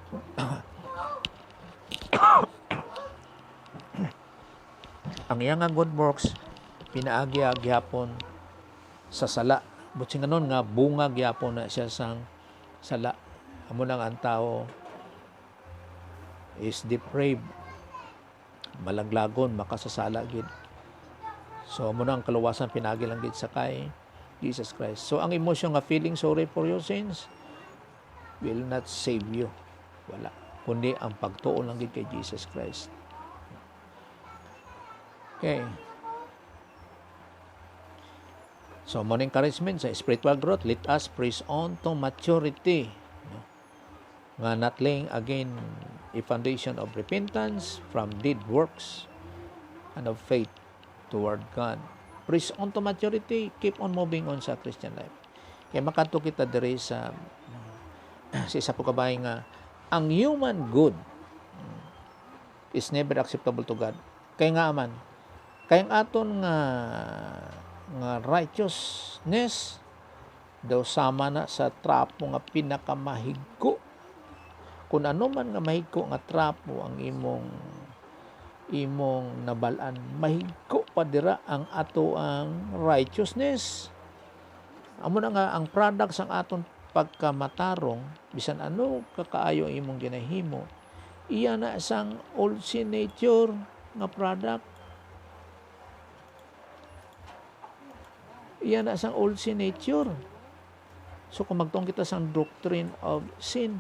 ang yang good works pinaagi gyapon sa sala. Buti nganon nga bunga gyapon na siya sang sala. Amo nang ang tao is depraved, malaglagon, makasasala gid. So amo nang kaluwasan pinagi lang gid sa kay Jesus Christ. So ang emosyon nga feeling sorry for your sins will not save you. Wala. Kundi ang pagtuo lang gid kay Jesus Christ. Okay. So, morning encouragement sa spiritual growth, let us press on to maturity. Nga not laying again a foundation of repentance from deed works and of faith toward God. Press on to maturity, keep on moving on sa Christian life. Kaya makato kita diri sa isa po kabay nga, ang human good is never acceptable to God. Kaya nga man, kaya ang aton nga righteousness daw sama na sa trapo nga pinakamahigko. Kung ano man nga mahigko nga trapo ang imong nabalan, mahigko pa dira ang ato ang righteousness. Amo na nga ang product sang aton pagkamatarong, bisan ano kakaayo ang imong ginahimo, iya na sang old sin nature nga product. Iyan na sang old sin nature. So kung magtong kita sang doctrine of sin,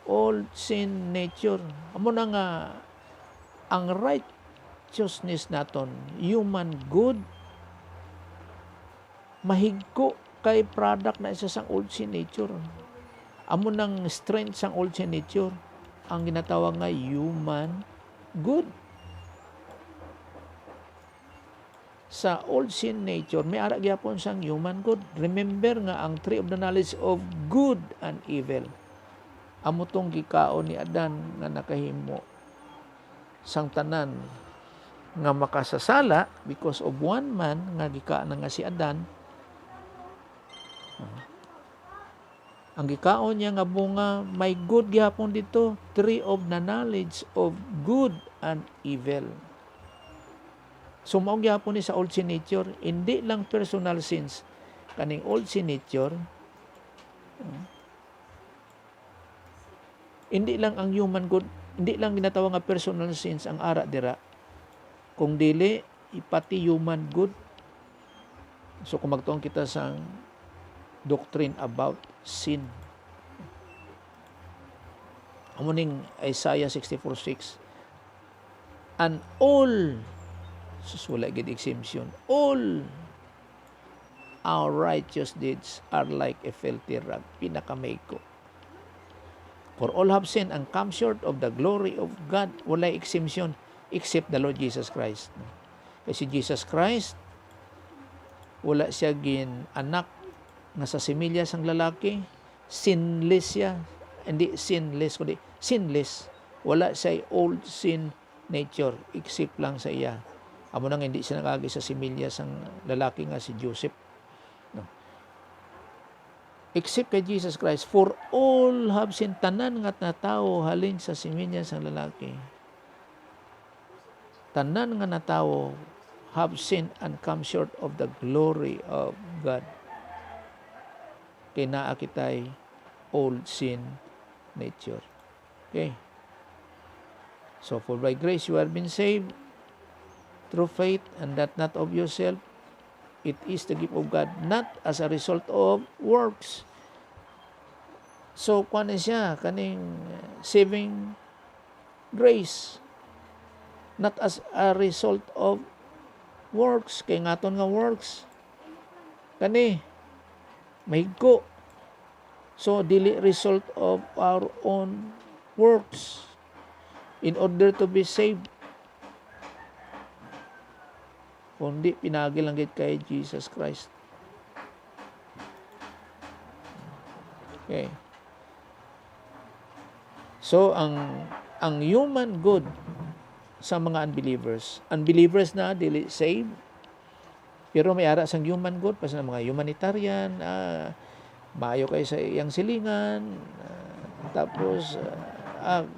old sin nature, amo na nga ang righteousness naton, human good, mahigko kay product na isa sang old sin nature. Amo nang strength sang old sin nature, ang ginatawag nga human good. Sa old sin nature, may ara gyapon sang human good. Remember nga ang tree of the knowledge of good and evil. Amo tong gikaon ni Adan nga nakahimo sang tanan nga makasasala because of one man nga gikaan nga si Adan. Ang gikaon niya nga bunga, may good gyapon dito, tree of the knowledge of good and evil. So mao gyapon ni sa old sin nature, hindi lang personal sins kaning old sin nature. Hindi lang ang human good, hindi lang ginatawag nga personal sins ang ara dira. Kung dili ipati human good. So kung magtuong kita sa doctrine about sin. Amo ning Isaiah 64:6. And all wala gid exemption. All our righteous deeds are like a filthy rag. Pinakamayko. For all have sinned and come short of the glory of God. Wala exemption except the Lord Jesus Christ. Kasi Jesus Christ, wala siya gin anak nga sa similya sang lalaki. Sinless siya. Hindi sinless, kundi sinless. Wala siya old sin nature except lang sa iya. Amo nang hindi siya nagagi sa similya sang lalaki nga si Joseph. No. Except kay Jesus Christ, for all have sinned, tanan nga natao halin sa similya sang lalaki. Tanan nga natao have sinned and come short of the glory of God. Kay naa kitay old sin nature. Okay. So for by grace you have been saved through faith, and that not of yourself, it is the gift of God, not as a result of works. So kuan siya kaning saving grace, not as a result of works. Kay ngaton nga works kani mahigko. So dili result of our own works in order to be saved. kundi pinagi lang gid kay Jesus Christ. Okay. So ang human good sa mga unbelievers na dili saved, pero may ara sang human good pas na mga humanitarian, maayo kay sa iyang silingan, tapos ang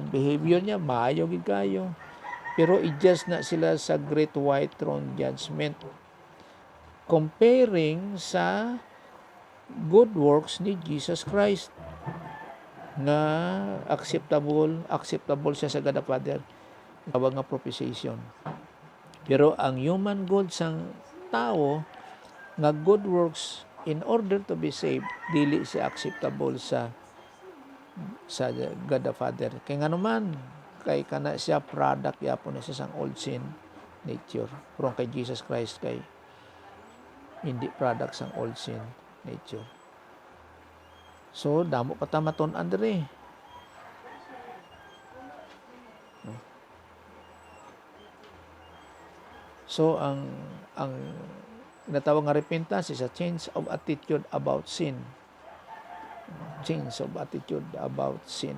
behavior niya maayo gid kayo, pero i-judge na sila sa great white throne judgment comparing sa good works ni Jesus Christ nga acceptable siya sa God the Father, tawag nga propitiation. Pero ang human good sang tao nga good works in order to be saved, dili siya acceptable sa God the Father. Kay nga naman, kay kana siya product yapon na siya sang old sin nature. Pero kay Jesus Christ kay hindi product sang old sin nature. So damo pa ta maton-an diri. So ang natawag nga repentance is a change of attitude about sin. Change of attitude about sin,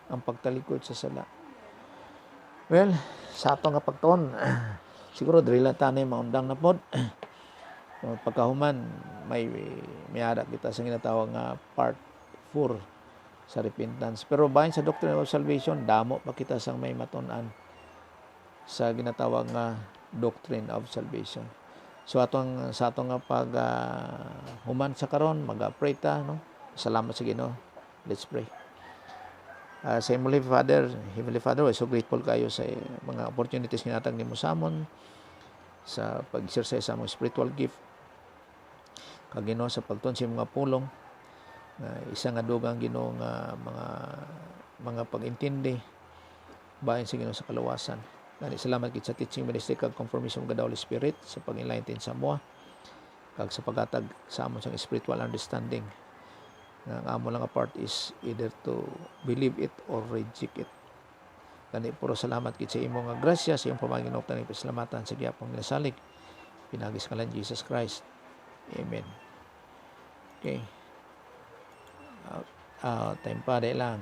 ang pagtalikod sa sala. Well, sa ato nga pagtuon, siguro diri lang tanay maundang na pod. Pagkahuman may ara kita sa ginatawag nga part 4 sa repentance. Pero bahin sa doctrine of salvation, damo pa kita sang may matun-an sa ginatawag nga doctrine of salvation. So sa atong nga pag human sa karon, mag-pray ta, no? Salamat sa Ginoo. Let's pray. Sa Heavenly Father, we're so grateful kayo sa mga opportunities ginatag nimo sa amon sa pag-exercise sa among spiritual gift. Kag Ginoo sa pagtuon sa mga pulong, isa nga dugang Ginoo nga mga pag-intindi bahin sa Ginoo sa kaluwasan. Gani salamat gid sa teaching ministry kag confirmation of the Holy Spirit sa pag-enlighten sa moa kag sa paghatag sa amon sang spiritual understanding. Ang amo lang nga part is either to believe it or reject it. Gani puro salamat gid sa imo nga grasya, sa iyong pamaginog tanig pasalamatan sa gihapon nga salig. Pinagis kalan Jesus Christ. Amen. Okay. Time pa lang.